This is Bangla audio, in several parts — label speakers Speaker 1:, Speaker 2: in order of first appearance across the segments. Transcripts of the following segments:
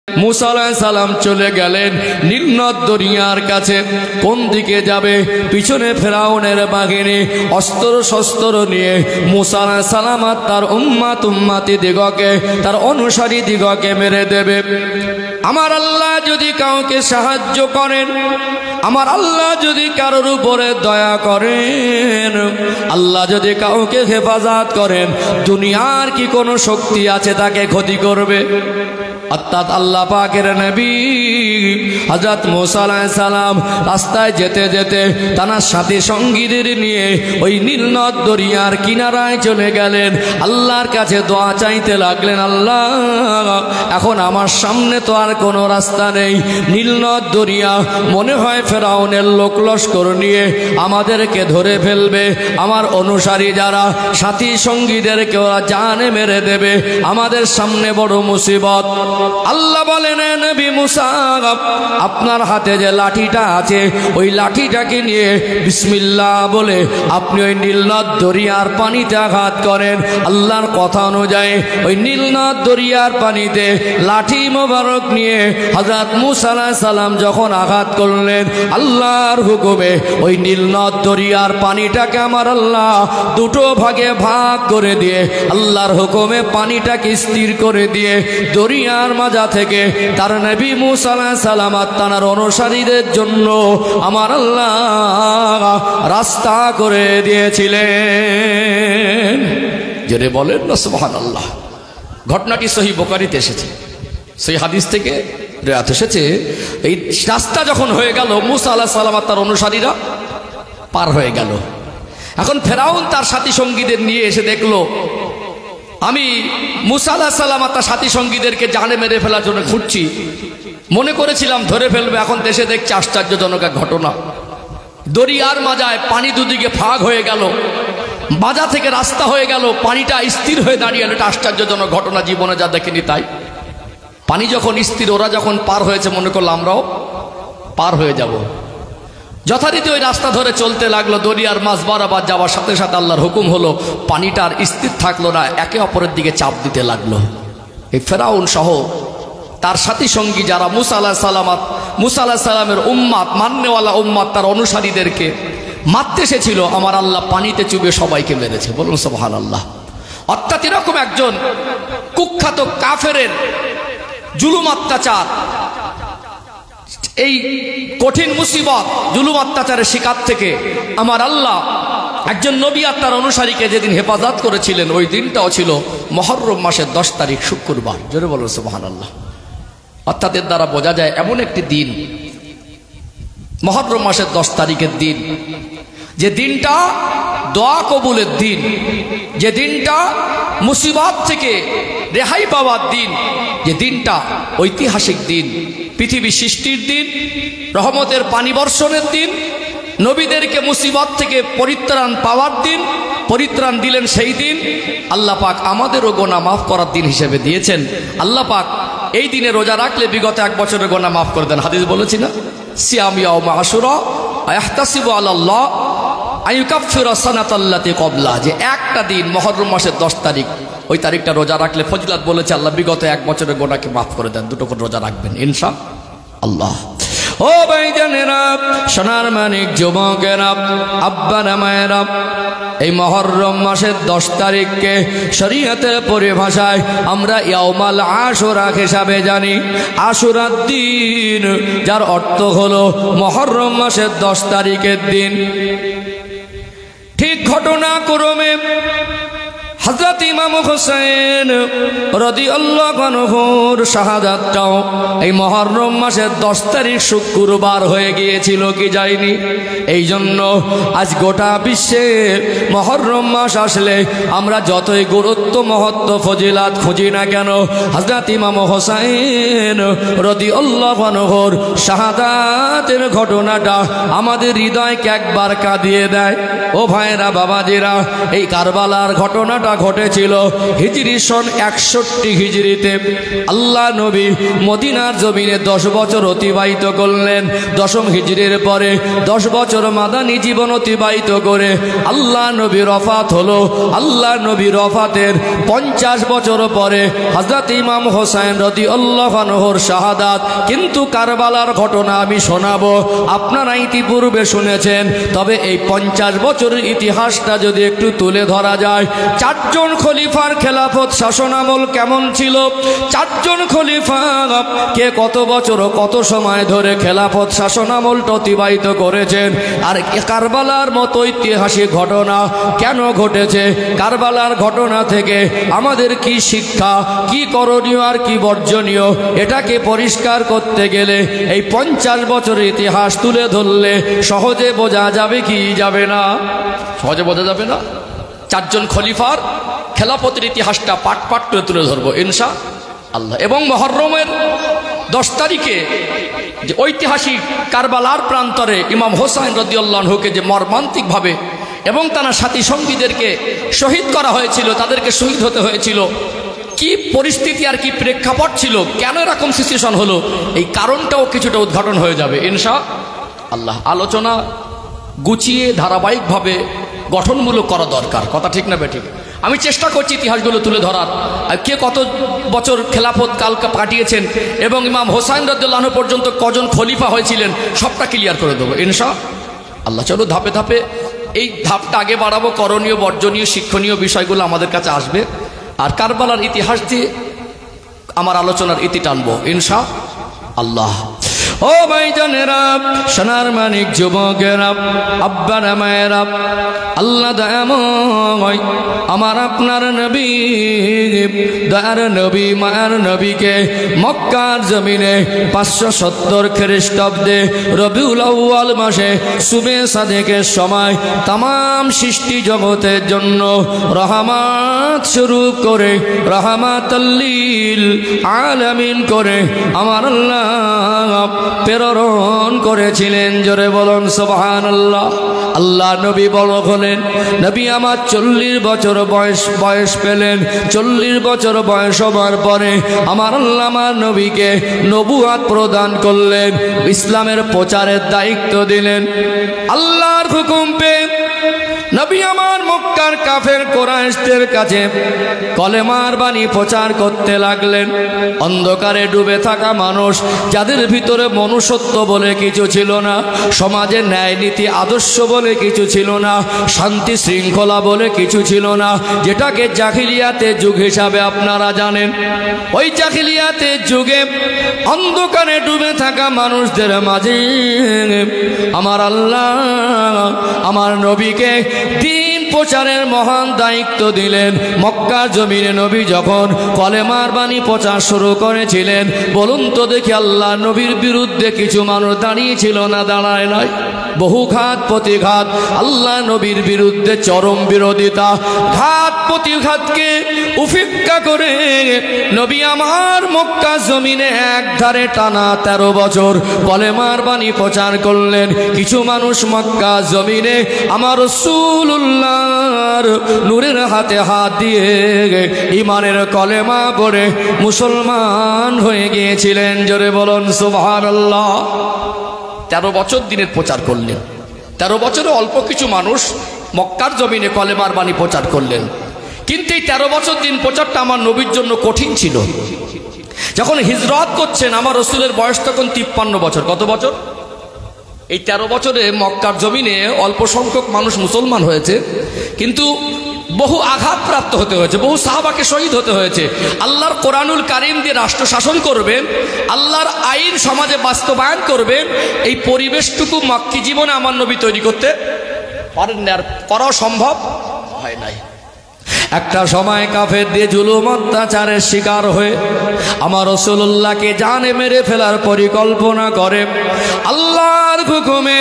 Speaker 1: मूसा अलैहिस सालाम चले गेलेन नील नद दरियार काछे। कोन दिके जाबे? पिछने फिराउनेर बाहिनी अस्त्र शस्त्र निये मूसा अलैहिस सालाम आर तार उम्मती दिगके तार अनुसारी दिगके मेरे देबे। आमार आल्लाह यदि काउके साहाज्य करेन, आमार आल्लाह यदि कारोर उपरे दया करेन, आल्लाह यदि काउके हेफाजत करेन, दुनियार की कोनो शक्ति आछे ताके क्षति करबे? अर्थात अल्लाह पाकेर नबी हजरत मूसा अलैहिस सालाम रास्ताय जेते जेते तानार साथी संगीदेर निये ओई नील नद दरियार किनाराय चले गेलेन। आल्लाहर काछे दोया चाइते लागलेन, आल्लाह एखन आमार सामने तो आर कोनो रास्ता नेई, नील नद दरिया मने हय फिराउनेर लोक लश्कर निये आमादेरके धरे फेलबे, आमार अनुसारी जारा साथी संगीदेरके ओरा जाने मेरे देबे, आमादेर सामने बड़ मुसीबत। আল্লাহ বলেন, নবী মুসা আপনার হাতে যে লাঠিটা আছে ওই লাঠিটাকে নিয়ে বিসমিল্লাহ বলে আপনি ওই নীল নদ দরিয়ার পানিতে আঘাত করেন। আল্লাহর কথা অনুযায়ী ওই নীল নদ দরিয়ার পানিতে লাঠি মোবারক নিয়ে হযরত মুসা আলাইহিস সালাম যখন আঘাত করলেন, আল্লাহর হুকুমে ওই নীল নদ দরিয়ার পানিটাকে আমার আল্লাহ দুটো ভাগে ভাগ করে দিয়ে আল্লাহর হুকুমে পানিটাকে স্থির করে দিয়ে দরিয়া মাজা থেকে তার নবী মুসা আলাইহিস সালাম আর তার অনুসারীদের জন্য আমার আল্লাহ রাস্তা করে দিয়েছিলেন। জোরে বলেন না সুবহানাল্লাহ। ঘটনাটি সহিহ বুখারীতে এসেছে, সেই হাদিস থেকে রিওয়ায়াত এসেছে। এই রাস্তা যখন হয়ে গেল, মুসা আলাইহিস সালাম আর তার অনুসারীরা পার হয়ে গেল। এখন ফেরাউন তার সাথী সঙ্গীদের নিয়ে এসে দেখলো আমি মুসা আলাইহিস সালাম আর তার সাথী সঙ্গীদেরকে জানে মেরে ফেলার জন্য ঘুরছি, মনে করেছিলাম ধরে ফেলবে, এখন দেশে দেখছি আশ্চর্যজনক এক ঘটনা। দরিয়ার মাজায় পানি দুদিকে ভাগ হয়ে গেল, মাজা থেকে রাস্তা হয়ে গেল, পানিটা স্থির হয়ে দাঁড়িয়ে। এটা আশ্চর্যজনক ঘটনা, জীবনে যা দেখিনি তাই। পানি যখন স্থির, ওরা যখন পার হয়েছে, মনে করলাম আমরাও পার হয়ে যাব। যথারীতি ওই রাস্তা ধরে চলতে লাগলো। দরিয়ার মাঝ বরাবর যাওয়ার সাথে সাথে আল্লাহর হুকুম হলো, পানিটার স্থির থাকলো না, একে অপরের দিকে চাপ দিতে লাগলো। এই ফেরাউন সহ তার সাথী সঙ্গী যারা মুসা আলাইহিস সালামের উম্মত, মাননেওয়ালা উম্মত, তার অনুসারীদেরকে মারতে এসেছিল, আমার আল্লাহ পানিতে চুবে সবাইকে মেরেছে। বলুন সুবহানাল্লাহ। অর্থাৎ এরকম একজন কুখ্যাত কাফেরের জুলুম অত্যাচার, এই কঠিন মুসিবত জুলুম অত্যাচারের শিকার থেকে আমার আল্লাহ একজন নবী আর তার অনুসারীকে যেদিন হেফাজত করেছিলেন, ওই দিনটাও ছিল মুহররম মাসের 10 তারিখ শুক্রবার। জোরে বলুন সুবহানাল্লাহ। অর্থাৎ এর দ্বারা বোঝা যায় এমন একটি দিন, মুহররম মাসের 10 তারিখের দিন, যে দিনটা দোয়া কবুলের দিন, যে দিনটা মুসিবত থেকে রেহাই পাওয়ার দিন, যে দিনটা ঐতিহাসিক দিন, পৃথিবী সৃষ্টির দিন, রহমতের পানি বর্ষণের দিন, নবীদেরকে মুসিবত থেকে পরিত্রাণ পাওয়ার দিন, পরিত্রাণ দিলেন সেই দিন। আল্লাহ পাক আমাদেরও গোনা মাফ করার দিন হিসেবে দিয়েছেন। আল্লাহ পাক এই দিনে রোজা রাখলে বিগত 1 বছরের গোনা মাফ করে দেন। হাদিস বলেছি না, সিয়াম ইয়াউম আশুরা আয়াহতাসিবু আলাল্লাহ আইয়ুকাফিরা সানাতাল্লাতি ক্বাবলা, যে একটা দিন মুহররম মাসের 10 তারিখ, ওই তারিখটা রোজা রাখলে ফজিলত বলেছে আল্লাহ বিগত 1 বছরের গোনাকে মাফ করে দেন। দুটো করে রোজা রাখবেন ইনশাআল্লাহ। ও ভাইজানেরা, সোনার মানিক যুবকেরা, আব্বারা মায়েরা, এই মুহররম মাসের 10 তারিখকে শরীয়তের পরিভাষায় আমরা ইয়াউমাল আশুরা হিসাবে জানি। আশুরার দিন, যার অর্থ হলো মুহররম মাসের 10 তারিখের দিন। ঠিক ঘটনাক্রমে হযরত ইমাম হোসেন রাদিয়াল্লাহু আনহুর শাহাদাতটাও এই মুহররম মাসের 10 তারিখ শুক্রবার হয়ে গিয়েছিল কি যায়নি? এই জন্য আজ গোটা বিশ্বে মুহররম মাস আসলে আমরা যতই গুরুত্ব, মহত্ব, ফজিলাত খুঁজি না কেন, হযরত ইমাম হোসেন রাদিয়াল্লাহু আনহুর শাহাদাতের ঘটনাটা আমাদের হৃদয়কে একবার কাঁদিয়ে দেয়। ও ভাইরা, বাবাজিরা, এই কারবালার ঘটনাটা ঘটেছিল হিজরি সন 61 হিজরিতে। আল্লাহ নবী মদিনার জমিনে 10 বছর অতিবাহিত করলেন। 10ম হিজরির পরে 10 বছর মাদানী জীবন অতিবাহিত করে আল্লাহ নবীর ওফাত হলো। আল্লাহ নবীর ওফাতের 50 বছর পরে হযরত ইমাম হোসেন রাদিয়াল্লাহু আনহুর শাহাদাত। কিন্তু কারবালার ঘটনা আমি শোনাবো, আপনারা ইতিপূর্বে শুনেছেন, তবে এই 50 বছরের ইতিহাসটা যদি একটু তুলে ধরা যায়। 4 জন খলিফার খেলাফত শাসনামল কেমন ছিল, 4 জন খলিফা কে কত বছর কত সময় ধরে খেলাফত শাসনামলটা অতিবাহিত করেছেন, আর কারবালার মতো ঐতিহাসিক ঘটনা কেন ঘটেছে, কারবালার ঘটনা থেকে আমাদের কি শিক্ষা, কি করণীয় আর কি বর্জনীয়, এটাকে পরিষ্কার করতে গেলে এই 50 বছরের ইতিহাস তুলে ধরলে সহজে বোঝা যাবে কি যাবে না? সহজে বোঝা যাবে না। 4 জন খলিফার খেলাফতের ইতিহাসটা পাট পাট করে তুলে ধরবো ইনশাআল্লাহ। এবং মুহররমের 10 তারিখে যে ঐতিহাসিক কারবালার প্রান্তরে ইমাম হোসেন রাদিয়াল্লাহু আনহুকে যে মর্মান্তিকভাবে এবং তার সাথী সঙ্গীদেরকে শহীদ করা হয়েছিল, তাদেরকে শহীদ হতে হয়েছিল, কি পরিস্থিতি আর কি প্রেক্ষাপট ছিল, কেন এরকম সিচুয়েশন হলো, এই কারণটাও কিছুটা উদ্ঘাটন হয়ে যাবে ইনশাআল্লাহ। আলোচনা গুছিয়ে ধারাবাহিকভাবে গঠনমূলক করা দরকার, কথা ঠিক না বেঠিক? আমি চেষ্টা করছি ইতিহাসগুলো তুলে ধরার, আর কে কত বছর খেলাফত কাল কাটিয়েছেন এবং ইমাম হোসেন রাদিয়াল্লাহু আনহু পর্যন্ত কজন খলিফা হয়েছিলেন সবটা ক্লিয়ার করে দেবো ইনশাআল্লাহ। চলো ধাপে ধাপে এই ধাপটা আগে বাড়াবো, করণীয় বর্জনীয় শিক্ষণীয় বিষয়গুলো আমাদের কাছে আসবে, আর কারবালার ইতিহাস দিয়ে আমার আলোচনার ইতি টানবো ইনশাআল্লাহ। ও ভাইজানেরা, সোনার মানিক যুবকেরা, আব্বারা মায়েরা, আল্লাহ দয়াময় আমার আপনার নবী, দয়ার নবী মায়ার নবীকে মক্কার জমিনে 570 খ্রিস্টাব্দে রবিউল আউয়াল মাসে সুবে সাদেকের সময় তামাম সৃষ্টি জগতের জন্য রহমত স্বরূপ করে রহমাতাল লিল আলামিন করে আমার আল্লাহ প্রেরণ করেছিলেন। জোরে বলুন সুবহানাল্লাহ। আল্লাহ নবী বড় হলেন, নবী আমার 40 বছর বয়স পেলেন। 40 বছর বয়স হবার পরে আমার আল্লাহ আমার নবীকে নবুয়াত প্রদান করলেন, ইসলামের প্রচারের দায়িত্ব দিলেন। আল্লাহর হুকুম পেয়ে নবী আমার মক্কার কাফের কুরাইশদের কাছে কলেমার বাণী প্রচার করতে লাগলেন। অন্ধকারে ডুবে থাকা মানুষ, যাদের ভিতরে মনুষ্যত্ব বলে কিছু ছিল না, সমাজের ন্যায় নীতি আদর্শ বলে কিছু ছিল না, শান্তি শৃঙ্খলা বলে কিছু ছিল না, যেটাকে জাহিলিয়াতের যুগ হিসাবে আপনারা জানেন। ওই জাহিলিয়াতের যুগে অন্ধকারে ডুবে থাকা মানুষদের মাঝে আমার আল্লাহ আমার নবীকে দিন প্রচারের মহান দায়িত্ব দিলেন। মক্কা জমিনে নবী যখন কলেমার বাণী প্রচার শুরু করেছিলেন, বলুন তো দেখি আল্লাহ নবীর বিরুদ্ধে কিছু মানুষ দাঁড়িয়েছিল না দাঁড়ায় নাই? বহু ঘাত প্রতিঘাত, আল্লাহ নবীর বিরুদ্ধে চরম বিরোধিতা, ঘাত প্রতিঘাতকে উপেক্ষা করে নবী আমার মক্কা জমিনে একধারে টানা 13 বছর কলেমার বাণী প্রচার করলেন। কিছু মানুষ মক্কা জমিনে আমার রাসূলুল্লাহর নূরের হাতে হাত দিয়ে ঈমানের কলেমা পড়ে মুসলমান হয়ে গিয়েছিলেন। জোরে বলুন সুবহানাল্লাহ। 13 বছর দিনের প্রচার করলেন। 13 বছরে অল্প কিছু মানুষ মক্কার জমিনে কলেমার বাণী প্রচার করলেন। কিন্তু এই 13 বছর দিন প্রচারটা আমার নবীর জন্য কঠিন ছিল। যখন হিজরত করছেন আমার রাসূলের বয়স তখন 53 বছর। কত বছর? এই 13 বছরে মক্কার জমিনে অল্প সংখ্যক মানুষ মুসলমান হয়েছে, কিন্তু বহু আঘাতপ্রাপ্ত হতে হয়েছে, বহু সাহাবাকে শহীদ হতে হয়েছে। আল্লাহর কোরআনুল কারীম দিয়ে রাষ্ট্র শাসন করবেন, আল্লাহর আইন সমাজে বাস্তবায়ন করবেন, এই পরিবেশটুকু মক্কি জীবনে আমার নবী তৈরি করতে পারেন না, আর করা সম্ভব হয় নাই। একটা সময় কাফের দিয়ে জুলুম অত্যাচারের শিকার হয়ে আমার রাসূলুল্লাহকে জানে মেরে ফেলার পরিকল্পনা করে আল্লাহর হুকুমে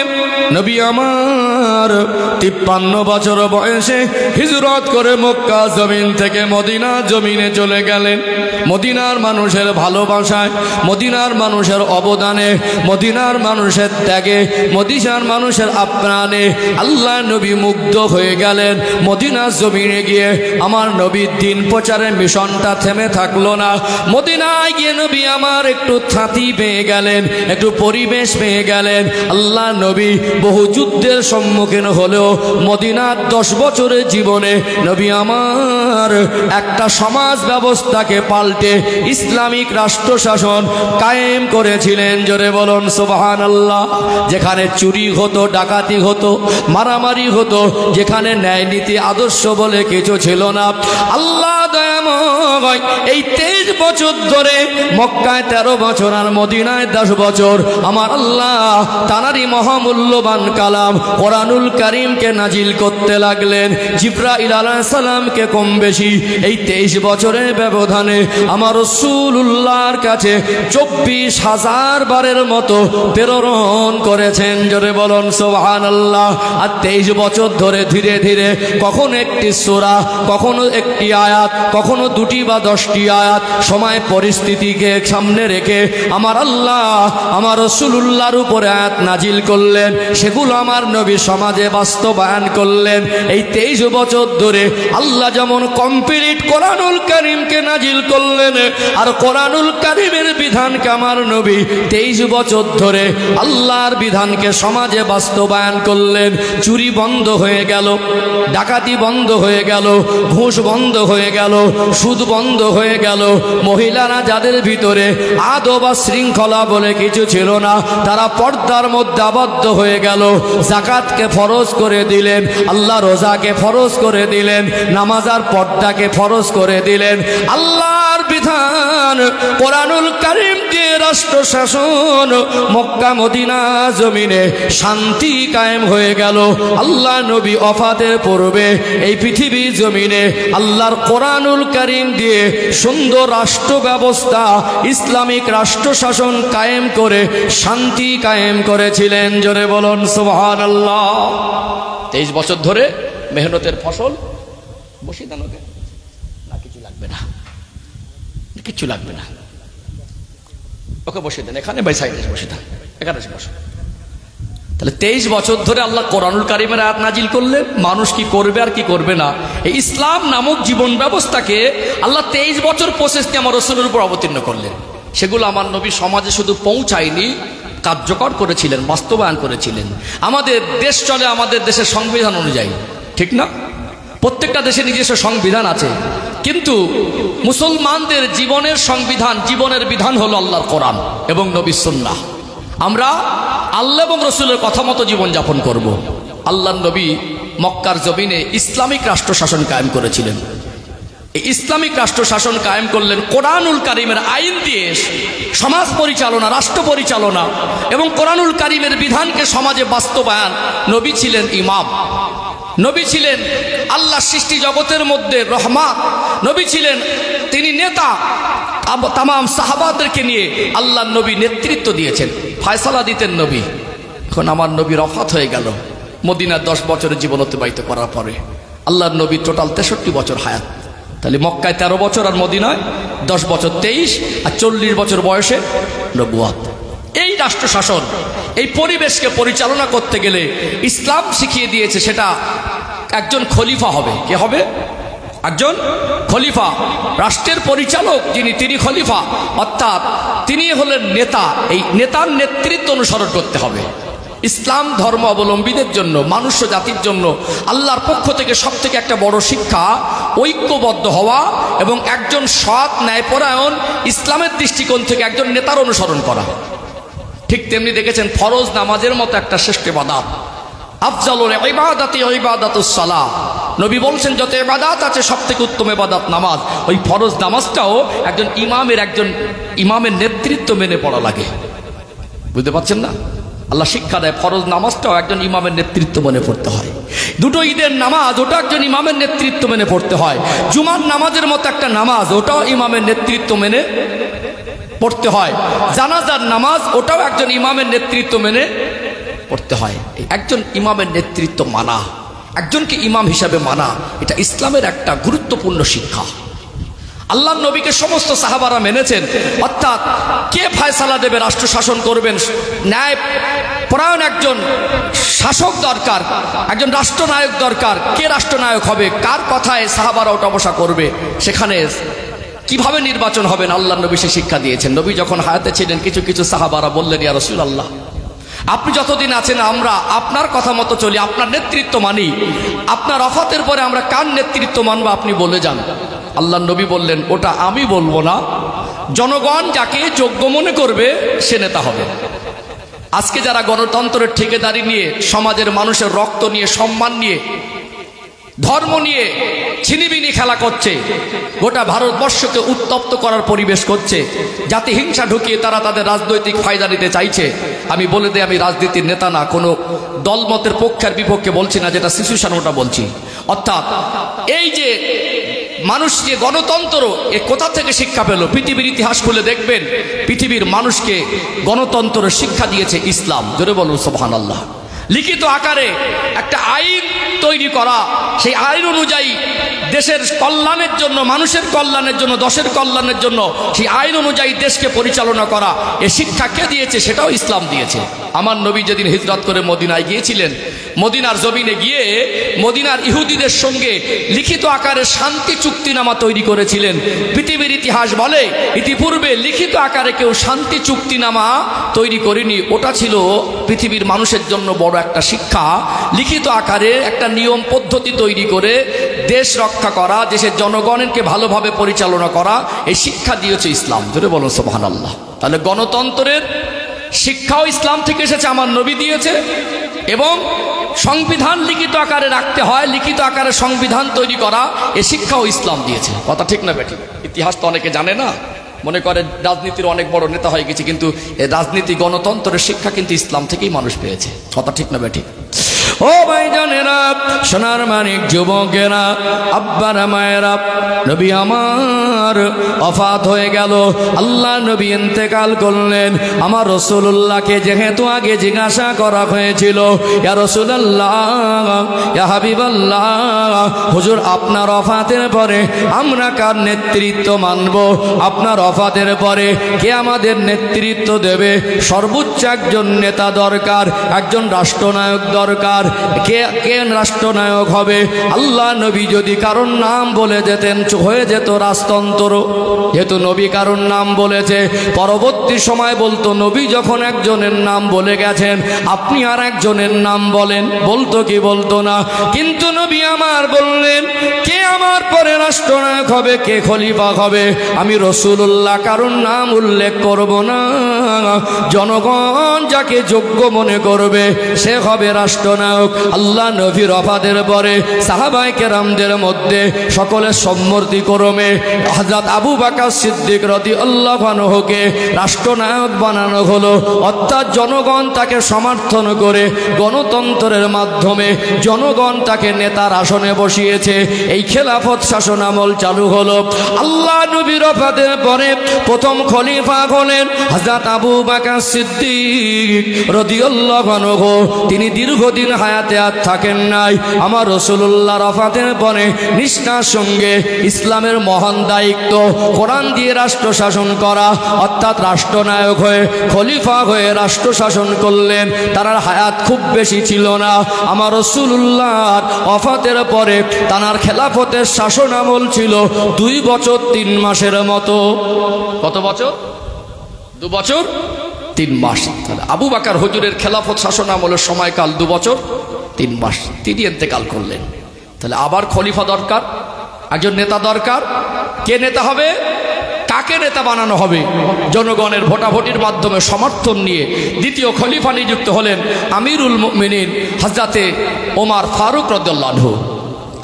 Speaker 1: নবী আমার 53 বছর বয়সে হিজরত করে মক্কা জমিন থেকে মদিনা জমিনে চলে গেলেন। মদিনার মানুষের ভালোবাসায়, মদিনার মানুষের অবদানে, মদিনার মানুষের ত্যাগে, মদিনার মানুষের আপ্রাণে আল্লাহ নবী মুগ্ধ হয়ে গেলেন। মদিনার জমিনে গিয়ে আমার নবীর দিন প্রচারের মিশনটা থেমে থাকলো না। মদিনায় গিয়ে নবী আমার একটু থাতি পেয়ে গেলেন, একটু পরিবেশ পেয়ে গেলেন। আল্লাহ নবী বহু যুদ্ধের সম্মুখীন হলেও মদিনার 10 বছরের জীবনে নবী আমার একটা সমাজ ব্যবস্থাকে পাল্টে ইসলামিক রাষ্ট্র শাসন কায়েম করেছিলেন। জোরে বলুন সুবহানাল্লাহ। যেখানে চুরি হতো, ডাকাতি হতো, মারামারি হতো, যেখানে ন্যায় নীতি আদর্শ বলে কিছু ছিল না, আল্লাহ দয়াময় এই 23 বছর ধরে মক্কায় 13 বছর আর মদিনায় 10 বছর আমার আল্লাহ তানারই মহামূল্যবান কালাম কোরআনুল কারীমকে নাজিল করতে লাগলেন। জিবরাইল আলাইহিস সালামকে কম বেশি এই 23 বছরের ব্যবধানে আমার রাসূলুল্লাহর কাছে 24,000 বারের মতো প্রেরণ করেছেন। জোরে বলুন সুবহানাল্লাহ। আর 23 বছর ধরে ধীরে ধীরে কখনো একটি সূরা, কখনো একটি আয়াত, কখনো 2টি বা 10টি আয়াত, সময় পরিস্থিতিকে সামনে রেখে আমার আল্লাহ আমার রাসূলুল্লাহর উপরে আয়াত নাজিল করলেন, সেগুলো আমার নবী সমাজে বাস্তবায়ন করলেন। এই 23 বছর ধরে আল্লাহ যেমন কমপ্লিট কোরআনুল কারীমকে নাজিল করলেন, আর কোরআনুল কারীমের বিধানকে আমার নবী 23 বছর ধরে আল্লাহর বিধানকে সমাজে বাস্তবায়ন করলেন। চুরি বন্ধ হয়ে গেল, ডাকাতি বন্ধ হয়ে গেল, ঘুষ বন্ধ হয়ে গেল, সুদ বন্ধ হয়ে গেল। মহিলারা যাদের ভিতরে আদব বা শৃঙ্খলা বলে কিছু ছিল না, তারা পর্দার মধ্যে আবদ্ধ হয়ে গেল। যাকাতকে ফরজ করে দিলেন, আল্লাহ রোজাকে ফরজ করে দিলেন, নামাজ আর পর্দাকে ফরজ করে দিলেন। আল্লাহর বিধান কোরআনুল কারীম দিয়ে রাষ্ট্র শাসন মক্কা মদিনা জমিনে শান্তি কায়েম হয়ে গেল। আল্লাহ নবী ওফাতের পূর্বে এই পৃথিবী জমিনে আল্লাহর কোরআনুল কারীম দিয়ে সুন্দর রাষ্ট্র ব্যবস্থা, ইসলামিক রাষ্ট্র শাসন কায়েম করে শান্তি কায়েম করেছিলেন। জোরে বলুন সুবহানাল্লাহ। 23 বছর ধরে মেহনতের ফসল। বসি দেন ওকে, না কিছু লাগবে না, কিচ্ছু লাগবে না, ওকে বসে দেন এখানে, বাই সাইডে বসে দেন, এখানে বসে। তাহলে 23 বছর ধরে আল্লাহ কোরআনুল কারীমের আয়াত নাজিল করলেন। মানুষ কি করবে আর কি করবে না, এই ইসলাম নামক জীবন ব্যবস্থাকে আল্লাহ 23 বছর প্রসেস নিয়ে আমার রাসূলের উপর অবতীর্ণ করলেন। সেগুলো আমার নবী সমাজে শুধু পৌঁছায়নি, কার্যকর করেছিলেন, বাস্তবায়ন করেছিলেন। আমাদের দেশ চলে আমাদের দেশের সংবিধান অনুযায়ী, ঠিক না? প্রত্যেকটা দেশে নিজস্ব সংবিধান আছে, কিন্তু মুসলমানদের জীবনের সংবিধান, জীবনের বিধান হলো আল্লাহর কোরআন এবং নবীর সুন্নাহ। আমরা আল্লাহ এবং রসুলের কথা মতো জীবনযাপন করব। আল্লাহর নবী মক্কার জমিনে ইসলামিক রাষ্ট্র শাসন কায়েম করেছিলেন। এই ইসলামিক রাষ্ট্র শাসন কায়েম করলেন কোরআনুল কারীমের আইন দিয়ে। সমাজ পরিচালনা, রাষ্ট্র পরিচালনা এবং কোরআনুল কারীমের বিধানকে সমাজে বাস্তবায়ন। নবী ছিলেন ইমাম, নবী ছিলেন আল্লাহ সৃষ্টি জগতের মধ্যে রহমত, নবী ছিলেন তিনি নেতা। তামাম সাহাবাদেরকে নিয়ে আল্লাহর নবী নেতৃত্ব দিয়েছেন, ফয়সালা দিতেন নবী। এখন আমার নবী ওফাত হয়ে গেল মদিনার 10 বছরের জীবন অতিবাহিত করার পরে। আল্লাহর নবী টোটাল 63 বছর হায়াত। তাহলে মক্কায় 13 বছর আর মদিনায় 10 বছর, 23 আর 40 বছর বয়সে নবুয়ত। এই রাষ্ট্র শাসন, এই পরিবেশকে পরিচালনা করতে গেলে ইসলাম শিখিয়ে দিয়েছে সেটা একজন খলিফা হবে। কে হবে? একজন খলিফা, রাষ্ট্রের পরিচালক যিনি, তিনি খলিফা, অর্থাৎ তিনি হলেন নেতা। এই নেতার নেতৃত্ব অনুসরণ করতে হবে। ইসলাম ধর্ম অবলম্বীদের জন্য, মানুষ্য জাতির জন্য আল্লাহর পক্ষ থেকে সবথেকে একটা বড় শিক্ষা ঐক্যবদ্ধ হওয়া এবং একজন সৎ ন্যায়পরায়ণ ইসলামের দৃষ্টিকোণ থেকে একজন নেতার অনুসরণ করা। ঠিক তেমনি দেখেছেন ফরজ নামাজের মতো একটা শ্রেষ্ঠ ইবাদত, আফজালুল ইবাদাতি ইবাদাতুস সালাহ। নবী বলছেন যত ইবাদত আছে সবথেকে উত্তম ইবাদত নামাজ। ওই ফরজ নামাজটাও একজন ইমামের নেতৃত্ব মেনে পড়া লাগে। বুঝতে পারছেন না? আল্লাহ শিক্ষা দেয় ফরজ নামাজটাও একজন ইমামের নেতৃত্ব মেনে পড়তে হয়। দুটো ঈদের নামাজ, ওটা একজন ইমামের নেতৃত্ব মেনে পড়তে হয়। জুমার নামাজের মতো একটা নামাজ, ওটাও ইমামের নেতৃত্ব মেনে পড়তে হয়। জানাজার নামাজ, ওটাও একজন ইমামের নেতৃত্ব মেনে পড়তে হয়। একজন ইমামের নেতৃত্ব মানা, একজনকে ইমাম হিসাবে মানা, এটা ইসলামের একটা গুরুত্বপূর্ণ শিক্ষা। আল্লাহর নবীকে সমস্ত সাহাবারা মেনেছেন। অর্থাৎ কে ফয়সালা দেবে, রাষ্ট্র শাসন করবেন, ন্যায় পরায়ণ একজন শাসক দরকার, একজন রাষ্ট্রনায়ক দরকার। কে রাষ্ট্রনায়ক হবে, কার কথায় সাহাবারা ওঠা বসা করবে, সেখানে কিভাবে নির্বাচন হবেন আল্লাহ নবী সে শিক্ষা দিয়েছেন। নবী যখন হায়াতে ছিলেন কিছু কিছু সাহাবারা বললেন, ইয়া রাসূলুল্লাহ, আপনি যতদিন আছেন আমরা আপনার কথা মতো চলি, আপনার নেতৃত্ব মানি, আপনার ওফাতের পরে আমরা কার নেতৃত্ব মানবো আপনি বলে যান। আল্লাহ নবী বললেন, ওটা আমি বলবো না, জনগণ যাকে যোগ্য মনে করবে সে নেতা হবে। আজকে যারা গণতন্ত্রের ঠিকাদারি নিয়ে, সমাজের মানুষের রক্ত নিয়ে, সম্মান নিয়ে, ধর্ম নিয়ে ছিনিবিনি খেলা করছে, গোটা ভারতবর্ষকে উত্তপ্ত করার পরিবেশ করছে, জাতি হিংসা ঢুকিয়ে তারা তাদের রাজনৈতিক ফায়দা নিতে চাইছে, আমি বলে দিই আমি রাজনীতির নেতা না, কোনো দলমতের পক্ষের বিপক্ষে বলছি না, যেটা সিচুয়েশন ওটা বলছি। অর্থাৎ এই যে মানুষ যে গণতন্ত্র এ কোথা থেকে শিক্ষা পেল? পৃথিবীর ইতিহাস খুলে দেখবেন, পৃথিবীর মানুষকে গণতন্ত্রের শিক্ষা দিয়েছে ইসলাম। জোরে বলুন সুবহানাল্লাহ। লিখিত আকারে একটা আইন তৈরি করা, সেই আইন অনুযায়ী দেশের কল্যাণের জন্য, মানুষের কল্যাণের জন্য, দেশের কল্যাণের জন্য সেই আইন অনুযায়ী দেশকে পরিচালনা করা, এ শিক্ষা কে দিয়েছে? সেটাও ইসলাম দিয়েছে। আমার নবী যেদিন হিজরত করে মদিনায় গিয়েছিলেন, মদিনার জমিনে গিয়ে মদিনার ইহুদিদের সঙ্গে লিখিত আকারে শান্তি চুক্তিনামা তৈরি করেছিলেন। পৃথিবীর ইতিহাস বলে ইতিপূর্বে লিখিত আকারে কেউ শান্তি চুক্তিনামা তৈরি করেনি। ওটা ছিল পৃথিবীর মানুষের জন্য বড় একটা শিক্ষা। লিখিত আকারে একটা নিয়ম পদ্ধতি তৈরি করে দেশ রক্ষা করা, দেশের জনগণকে ভালোভাবে পরিচালনা করা, এই শিক্ষা দিয়েছে ইসলাম। ধরে বলো সুবহানাল্লাহ। তাহলে গণতন্ত্রের শিক্ষাও ইসলাম থেকে এসেছে, আমার নবী দিয়েছে। এবং সংবিধান লিখিত আকারে রাখতে হয়, লিখিত আকারে সংবিধান তৈরি করা, এ শিক্ষাও ইসলাম দিয়েছে। কথা ঠিক না বেঠিক? ইতিহাস তো অনেকে জানে না, মনে করে রাজনীতির অনেক বড় নেতা হয়ে গেছে, কিন্তু এই রাজনীতি গণতন্ত্রের শিক্ষা কিন্তু ইসলাম থেকেই মানুষ পেয়েছে। কথা ঠিক না বেঠিক? ও ভাইজানেরা, সোনার মানিক যুবকেরা, আব্বারা মায়েরা, নবী আমার ওফাত হয়ে গেল, আল্লাহ নবী ইন্তেকাল করলেন। আমার রাসূলুল্লাহকে যেহেতু আগে জিজ্ঞাসা করা হয়েছিল, ইয়া রাসূলুল্লাহ, ইয়া হাবিবাল্লাহ, হুজুর আপনার ওফাতের পরে আমরা কার নেতৃত্ব মানব? আপনার ওফাতের পরে কে আমাদের নেতৃত্ব দেবে? সর্বোচ্চ একজন নেতা দরকার, একজন রাষ্ট্রনায়ক দরকার। কে রাষ্ট্রনায়ক হবে? আল্লাহ নবী যদি কারণ নাম বলে যেতেন হয়ে যেত রাজতন্ত্র। যেহেতু নবী কারণ নাম বলেছে, পরবর্তী সময় বলতো নবী যখন একজনের নাম বলে গেছেন আপনি আর একজনের নাম বলেন, বলতো কি বলতো না? কিন্তু নবী আমার বললেন, কে আমার পরে রাষ্ট্রনায়ক হবে, কে খলিফা হবে, আমি রাসূলুল্লাহ কারণ নাম উল্লেখ করব না। জনগণ যাকে যোগ্য মনে করবে সে হবে রাষ্ট্রনায়ক। আল্লাহ নবীর ওফাতের পরে সাহাবায়ে কেরামদের মধ্যে সকলের সম্মতিক্রমে হযরত আবু বকর সিদ্দিক রাদিয়াল্লাহু আনহুকে রাষ্ট্রনায়ক বানানো হলো। অর্থাৎ জনগণ তাকে সমর্থন করে গণতন্ত্রের মাধ্যমে জনগণ তাকে নেতার আসনে বসিয়েছে। এই খেলাফত শাসন আমল চালু হলো। আল্লাহ নবীর ওফাতের পরে প্রথম খলিফা হলেন হযরত আবু বকর সিদ্দিক রাদিয়াল্লাহু আনহু। তিনি দীর্ঘদিন হায়াতে আর থাকেন নাই। আমার রাসূলুল্লাহর ওফাতের পরে নিষ্ঠার সঙ্গে ইসলামের মহান দায়িত্ব কোরআন দিয়ে রাষ্ট্র শাসন করা, অর্থাৎ রাষ্ট্রনায়ক হয়ে খলিফা হয়ে রাষ্ট্র শাসন করলেন। তার হায়াত খুব বেশি ছিল না। আমার রাসূলুল্লাহর ওফাতের পরে তার খেলাফতের শাসন আমল ছিল 2 বছর 3 মাসের মতো। কত বছর? 2 বছর 3 মাস। তাহলে আবু বকর হুজুরের খেলাফত শাসন আমলের সময়কাল 2 বছর 3 মাস। তিনি ইন্তেকাল করলেন। তাহলে আবার খলিফা দরকার, একজন নেতা দরকার। কে নেতা হবে? কাকে নেতা বানানো হবে? জনগণের ভোটাভুটির মাধ্যমে সমর্থন নিয়ে দ্বিতীয় খলিফা নিযুক্ত হলেন আমিরুল মুমিনিন হযরতে ওমর ফারুক রাদিয়াল্লাহু আনহু।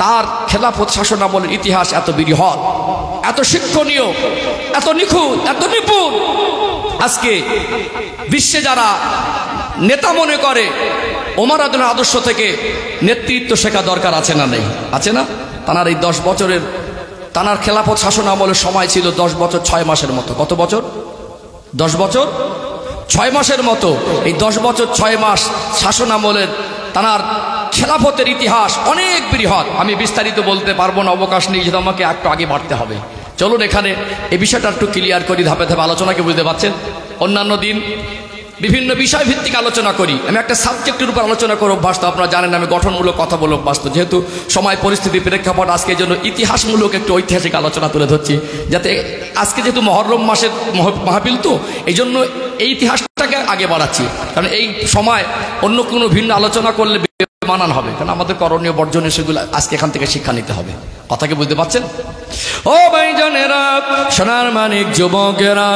Speaker 1: তার খেলাফত শাসন আমলের ইতিহাস এত বৃহৎ, এত শিক্ষণীয়, এত নিখুঁত, এত নিপুণ। আজকে বিশ্বে যারা নেতা মনে করে, ওমর রাদিয়াল্লাহু আদর্শ থেকে নেতৃত্ব শেখা দরকার আছে না নেই? আছে না? তার এই 10 বছরের তার খেলাফত শাসন আমলের সময় ছিল 10 বছর 6 মাসের মতো। কত বছর? 10 বছর 6 মাসের মতো। এই 10 বছর 6 মাস শাসন আমলের তার খেলাফতের ইতিহাস অনেক বৃহৎ। আমি বিস্তারিত বলতে পারবো না, অবকাশ নেই, যেহেতু আমাকে একটু আগে বাড়তে হবে। চলুন এখানে এই বিষয়টা একটু ক্লিয়ার করি, ধাপে ধাপে আলোচনাকে বুঝতে পারছেন। অন্যান্য দিন বিভিন্ন বিষয় ভিত্তিক আলোচনা করি। আমি একটা সাবজেক্টের উপর আলোচনা করে অভ্যস্ত, আপনারা জানেন আমি গঠনমূলক কথা বলে অভ্যস্ত। যেহেতু সময় পরিস্থিতি প্রেক্ষাপট আজকে জন্য ইতিহাসমূলক একটু ঐতিহাসিক আলোচনা তুলে ধরছি, যাতে আজকে যেহেতু মহরম মাসের মাহফিল, তো এই জন্য এই ইতিহাসটাকে আগে বাড়াচ্ছি। কারণ এই সময় অন্য কোনো ভিন্ন আলোচনা করলে মানান হবে, কারণ আমাদের করণীয় বর্জনীয় সেগুলো আজকে এখান থেকে শিক্ষা নিতে হবে। কথা কি বুঝতে পারছেন? ও ভাইজানেরা, সোনার মানিক যুবকেরা,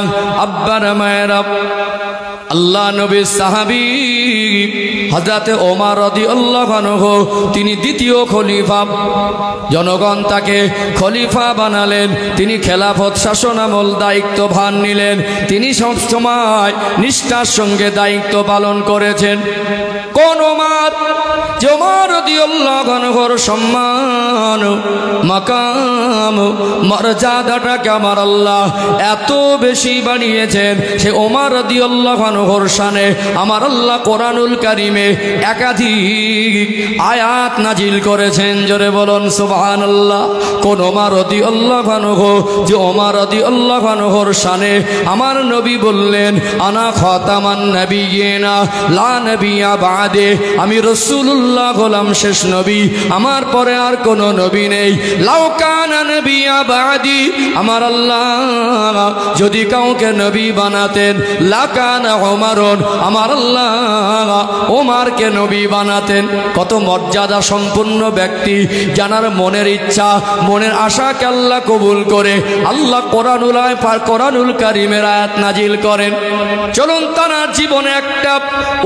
Speaker 1: আব্বার মায়েরা, আল্লাহ নবীর সাহাবী হযরত ওমর রাদিয়াল্লাহু আনহু তিনি দ্বিতীয় খলিফা। জনগণ তাকে খলিফা বানালেন, তিনি খেলাফত শাসনামল দায়িত্ব ভার নিলেন। তিনি সব সময় নিষ্ঠার সঙ্গে দায়িত্ব পালন করেছেন। কোন ওমর? যে ওমর রাদিয়াল্লাহু আনহুর সম্মান, মাকাম, মর্যাদাটাকে আমার আল্লাহ এত বেশি বাড়িয়েছেন, সে ওমর রাদিয়াল্লাহু আনহুর শানে আমার আল্লাহ কোরআনুল কারীমে একাধিক আয়াত নাজিল করেছেন। জোরে বলুন সুবহানাল্লাহ। কোন ওমর রাদিয়াল্লাহু আনহু, যে ওমর রাদিয়াল্লাহু আনহুর শানে আমার নবী বললেন, আনা খাতামান নবিয়িনা লা নবিয়্যা বাদে, আমি রাসূলুল্লাহ হলাম শেষ নবী, আমার পরে আর কোন নবী নেই। লাউ কানা নবিয়্যা বাদি, আমার আল্লাহ যদি কাউকে নবী বানাতেন, লাকানা ওমরুন, আমার আল্লাহ ওমরকে নবী বানাতেন। কত মর্যাদা সম্পন্ন ব্যক্তি, জানার মনের ইচ্ছা, মনের আশাকে আল্লাহ কবুল করে আল্লাহ কোরআনুল কারীমের আয়াত নাজিল করেন। চলুন তার জীবনে একটা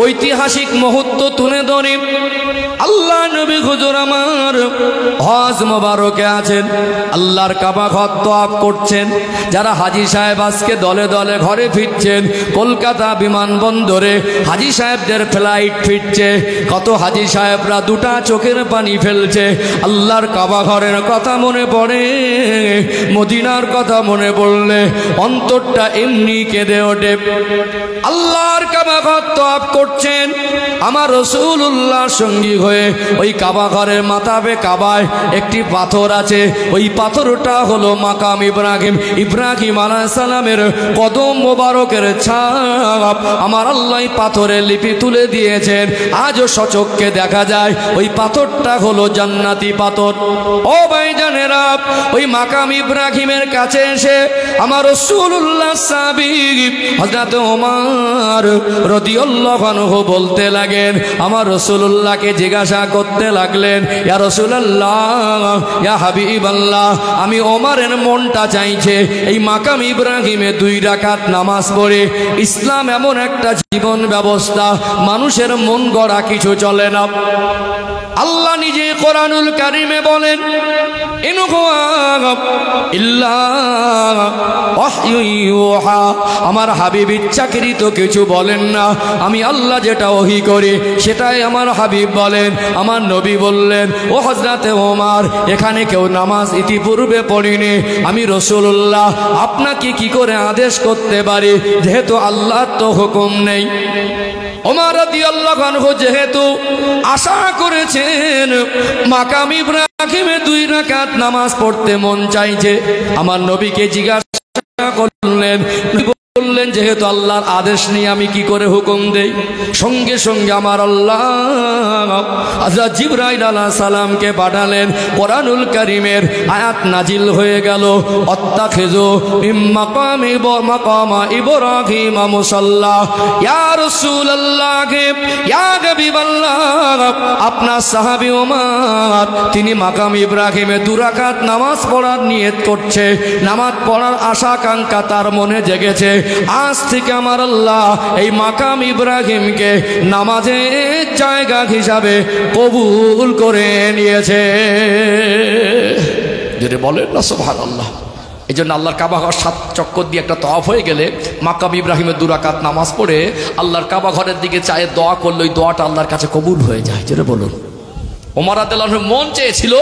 Speaker 1: ঐতিহাসিক মুহূর্ত তুলে ধরি। আল্লাহ নবী হুজুর আমার হজ মোবারকে আছেন, আল্লাহর কাবা ঘর তওয়াফ করছেন। যারা হাজী সাহেব আজকে দলে দলে ঘরে ফিরছেন, কলকাতা বিমানবন্দরে হাজী সাহেবদের ফ্লাইট ফিরছে। কত হাজী সাহেবরা দুটা চোখের পানি ফেলছে। আল্লাহর কাবা ঘরের কথা মনে পড়ে, মদিনার কথা মনে পড়লে অন্তরটা এমনি কেঁদে ওঠে। আল্লাহর কাবা ঘর তওয়াফ করছেন, আমার রাসূলুল্লাহর সঙ্গী হয়ে ওই কাবা ঘরের মাথাবে কাবায় একটি পাথর আছে। ওই পাথরটা হলো মাকাম ইব্রাহিম। ইব্রাহিম আলাইহিস সালামের কদম মোবারকের ছাপ আমার আল্লাহ পাথরের লিপি তুলে দিয়েছেন। আজও সচক্ষে দেখা যায় ওই পাথরটা হলো জান্নাতি পাথর। ও ভাইজানেরা, ওই মাকাম ইব্রাহিমের কাছে এসে আমার রাসূলুল্লাহ সাহাবী হযরত ওমর রাদিয়াল্লাহু আনহু বলতে লাগেন, আমার রাসূলুল্লাহকে জিজ্ঞাসা করতে লাগলেন, ইয়া রাসূলুল্লাহ, ইয়া হাবিবাল্লাহ, আমি ওমরের মনটা চাইছে এই মাকাম ইব্রাহিমে 2 রাকাত নামাজ পড়ে। ইসলাম এমন একটা জীবন ব্যবস্থা, মানুষের মন গড়া কিছু চলে না। আল্লাহ নিজে কোরআনুল কারীমে বলেন, ইন হুয়া ইল্লা ওয়াহয়ু ইউহা, আমার হাবিব ইচ্ছাকৃত কিছু বলেন না, আমি আল্লাহ যেটা ওহী করি সেটাই আমার হাবিব বলেন। আমার নবী বললেন, ও হযরতে ওমর, এখানে কেউ নামাজ ইতিপূর্বে পড়েনি, আমি রাসূলুল্লাহ আপনাকে কি করে আদেশ করতে পারি, যেহেতু আল্লাহর তো হুকুম নেই। ওমর রাদিয়াল্লাহু আনহু যেহেতু আশা করেছেন মাকাম ইব্রাহিমে 2 রাকাত নামাজ পড়তে মন চাইছে, আমার নবীকে জিজ্ঞাসা করলেন, বললেন যেহেতু আল্লাহর আদেশ নিয়ে আমি কি করে হুকুম দেই। সঙ্গে সঙ্গে আমার আল্লাহ হযরত জিবরাইল আলাইহিস সালামকে পাঠালেন। কোরআনুল কারীমের আয়াত নাজিল হয়ে গেল, আত্তাখিযু মিন মাকামা ইব্রাহিম মুসাল্লা, ইয়া রাসূলুল্লাহ, ইয়া হাবিবাল্লাহ, আপনার সাহাবী ওমর তিনি মাকাম ইব্রাহিমে 2 রাকাত নামাজ পড়ার নিয়ত করছে, নামাজ পড়ার আশা আকাঙ্ক্ষা তার মনে জেগেছে। আজ থেকে আমার আল্লাহ এই মাকাম ইব্রাহিমকে নামাজের জায়গা হিসাবে কবুল করে নিয়েছে। যদি বলেন না সুবহানাল্লাহ। এই জন্য আল্লাহর কাবা ঘর 7 চক্কর দিয়ে একটা তওয়াফ হয়ে গেলে মাকাম ইব্রাহিমের 2 রাকাত নামাজ পড়ে আল্লাহর কাবা ঘরের দিকে চায়ে দোয়া করলে ওই দোয়াটা আল্লাহর কাছে কবুল হয়ে যায়। যদি বলুন, ওমর রাদিয়াল্লাহু আনহু মন চেয়েছিল,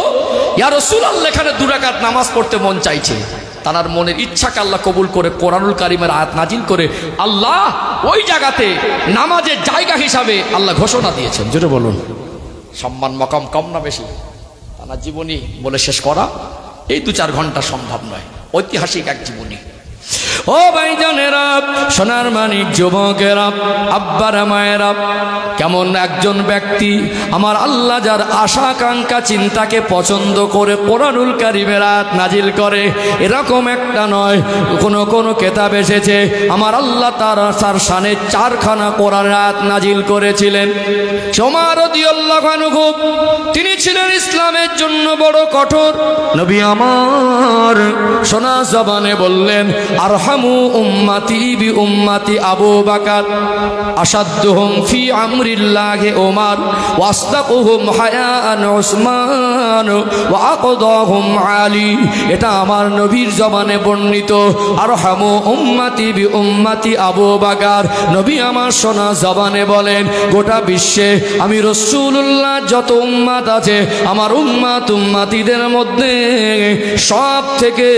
Speaker 1: ইয়া রাসূলুল্লাহ এখানে 2 রাকাত নামাজ পড়তে মন চাইছে। তার মনের ইচ্ছাকে আল্লাহ কবুল করে কোরআনুল কারীমের আয়াত নাজিল করে আল্লাহ ওই জায়গাতে নামাজের জায়গা হিসাবে আল্লাহ ঘোষণা দিয়েছেন। যেটা বলুন, সম্মান মাকাম কম না বেশি? তার জীবনী বলে শেষ করা এই 2-4 ঘন্টা সম্ভব নয়। ঐতিহাসিক এক জীবনী। ও ভাইজানেরা, সোনার মানিক যুবকেরা, আব্বারা মায়েরা, কেমন একজন ব্যক্তি আমার আল্লাহ যার আশা আকাঙ্ক্ষা চিন্তাকে পছন্দ করে কোরআনুল কারীমের আয়াত নাজিল করে, এরকম একটা নয়। কোন কিতাব এসেছে আমার আল্লাহ তার শানে 4খানা কোরআনের আয়াত নাজিল করেছিলেন। ওমর রাদিয়াল্লাহু আনহু তিনি ছিলেন ইসলামের জন্য বড় কঠোর। নবী আমার সোনা জবানে বললেন, আরহামু উম্মতি বি উম্মতি আবু বকর আসাদুহুম ফি আমরিল্লাহি ওমর ওয়াসতাকুহুম হায়ান উসমান ওয়া আকদাহুম আলী। এটা আমার নবীর জবানে বর্ণিত। আরহামু উম্মতি বি উম্মতি আবু বকর। নবী আমার সোনা জবানে বলেন, গোটা বিশ্বে আমি রাসূলুল্লাহ যত উম্মত আছে, আমার উম্মতিদের মধ্যে সব থেকে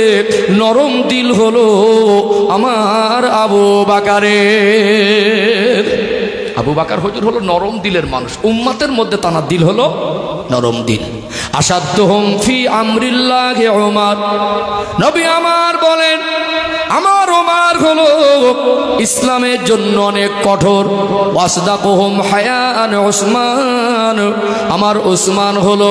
Speaker 1: নরম দিল হলো আমার আবু বকরের। আবু বকর হুজুর হলো নরম দিলের মানুষ, উম্মতের মধ্যে তানার দিল হলো নরম দিল। আসাদুহুম ফি আমরিল্লাহি ওমর। নবী আমার বলেন, আমার ওমর হলো ইসলামের জন্য অনেক কঠোর। ওয়াসদাকুহুম হায়ান উসমান। আমার উসমান হলো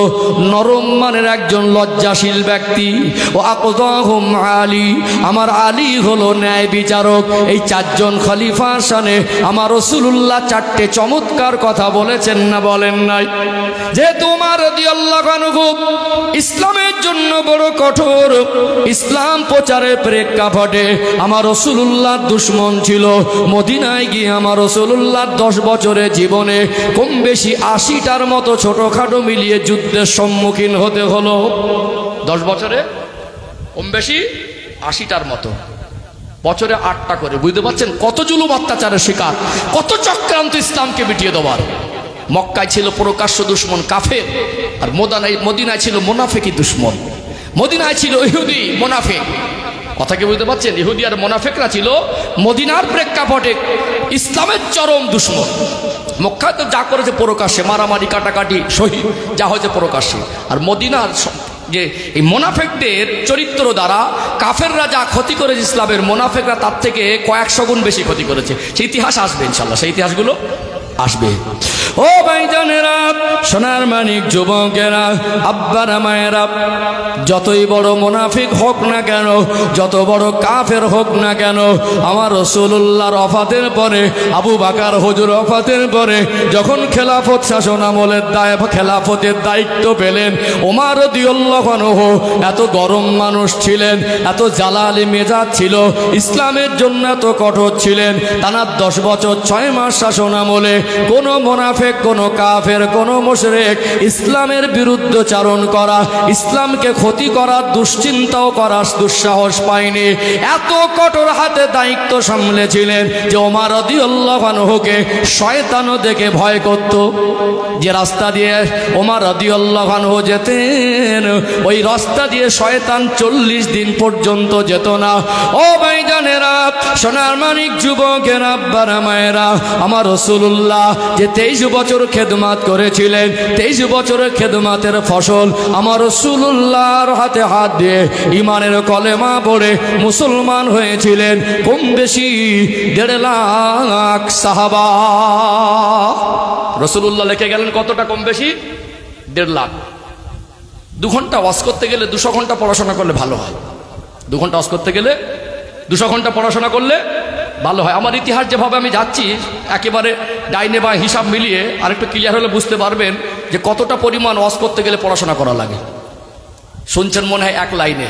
Speaker 1: নরম মানের একজন লজ্জাশীল ব্যক্তি। ও আকদাহুম আলী। আমার আলী হলো ন্যায় বিচারক। এই 4জন খলিফার শানে আমার রাসূলুল্লাহ 4টে চমৎকার কথা বলেছেন না বলেন নাই? যেহেতু ওমর রাদিয়াল্লাহু আনহু ইসলামের জন্য বড় কঠোর, ইসলাম প্রচারের প্রেক্ষাপটে আমার রাসূলুল্লাহ দুশমন ছিল। মদিনায় গিয়ে আমার রাসূলুল্লাহ 10 বছরের জীবনে কম বেশি 80টার মতো ছোটখাটো মিলিয়ে যুদ্ধের সম্মুখীন হতে হলো। 10 বছরে কম বেশি 80টার মতো, বছরে 8টা করে। বুঝতে পারছেন কত জুলুম অত্যাচারের শিকার, কত চক্রান্ত ইসলামকে মিটিয়ে দেওয়ার। মক্কায় ছিল প্রকাশ্য দুশমন কাফের, আর মদিনায় ছিল মুনাফিকি দুশমন। মদিনায় ছিল ইহুদি মুনাফিক। কথা কি বুঝতে পারছেন? ইহুদি আর মুনাফিকরা ছিল মদিনার প্রেক্ষাপটে ইসলামের চরম দুশমন। মক্কায় তো যা করেছে প্রকাশ্যে, মারামারি কাটাকাটি শহীদ যা হয়েছে প্রকাশ্যে। আর মদিনার যে এই মুনাফিকদের চরিত্র দ্বারা কাফেররা যা ক্ষতি করেছে ইসলামের, মুনাফিকরা তার থেকে কয়েকশো গুণ বেশি ক্ষতি করেছে। সেই ইতিহাস আসবে ইনশাল্লাহ, সেই ইতিহাসগুলো আসবে। ও ভাইজানেরা, সোনার মানিক যুবকেরা, আব্বারা মায়েরা, যতই বড় মুনাফিক হোক না কেন, যত বড় কাফের হোক না কেন, আমার রাসূলুল্লাহর ওফাতের পরে, আবু বকর হুজুর ওফাতের পরে যখন খেলাফত শাসন আমলের খেলাফতের দায়িত্ব পেলেন, ওমর রাদিয়াল্লাহু আনহু এত গরম মানুষ ছিলেন, এত জালালি মেজাজ ছিল, ইসলামের জন্য এত কঠোর ছিলেন। টানা 10 বছর 6 মাস শাসন আমলে কোন মুনাফিক, কোন কাফের, কোন মুশরিক ইসলামের বিরুদ্ধচারণ করা, ইসলামকে ক্ষতি করার দুশ্চিন্তাও করার দুঃসাহস পায়নি। এত কঠোর হাতে দায়িত্ব সামলেছিলেন যে ওমর রাদিয়াল্লাহু আনহুকে শয়তানও দেখে ভয় করত। যে রাস্তা দিয়ে ওমর রাদিয়াল্লাহু আনহু যেতেন, ওই রাস্তা দিয়ে শয়তান 40 দিন পর্যন্ত যেত না। ও ভাইজানেরা, সোনার মানিক যুবকেরা, আব্বারা মায়েরা, আমার রাসূলুল্লাহ যে 23 বছর খেদমত করেছিলেন, 23 বছরের খেদমতের ফসল আমার রাসূলুল্লাহর হাতে হাত দিয়ে ঈমানের কলেমা পড়ে মুসলমান হয়েছিলেন কম বেশি 1.5 লাখ সাহাবা। রাসূলুল্লাহ লিখে গেলেন কতটা? কম বেশি 1.5 লাখ। 2 ঘন্টা ওয়াজ করতে গেলে 200 ঘন্টা পড়াশোনা করলে ভালো হয়। 2 ঘন্টা ওয়াজ করতে গেলে 200 ঘন্টা পড়াশোনা করলে ভালো হয়। আমার ইতিহাস যেভাবে আমি যাচ্ছি, একেবারে ডাইনে বা হিসাব মিলিয়ে আরেকটু ক্লিয়ার হলে বুঝতে পারবেন যে কতটা পরিমাণ ওয়াজ করতে গেলে পড়াশোনা করা লাগে। শুনছেন মনে হয় এক লাইনে,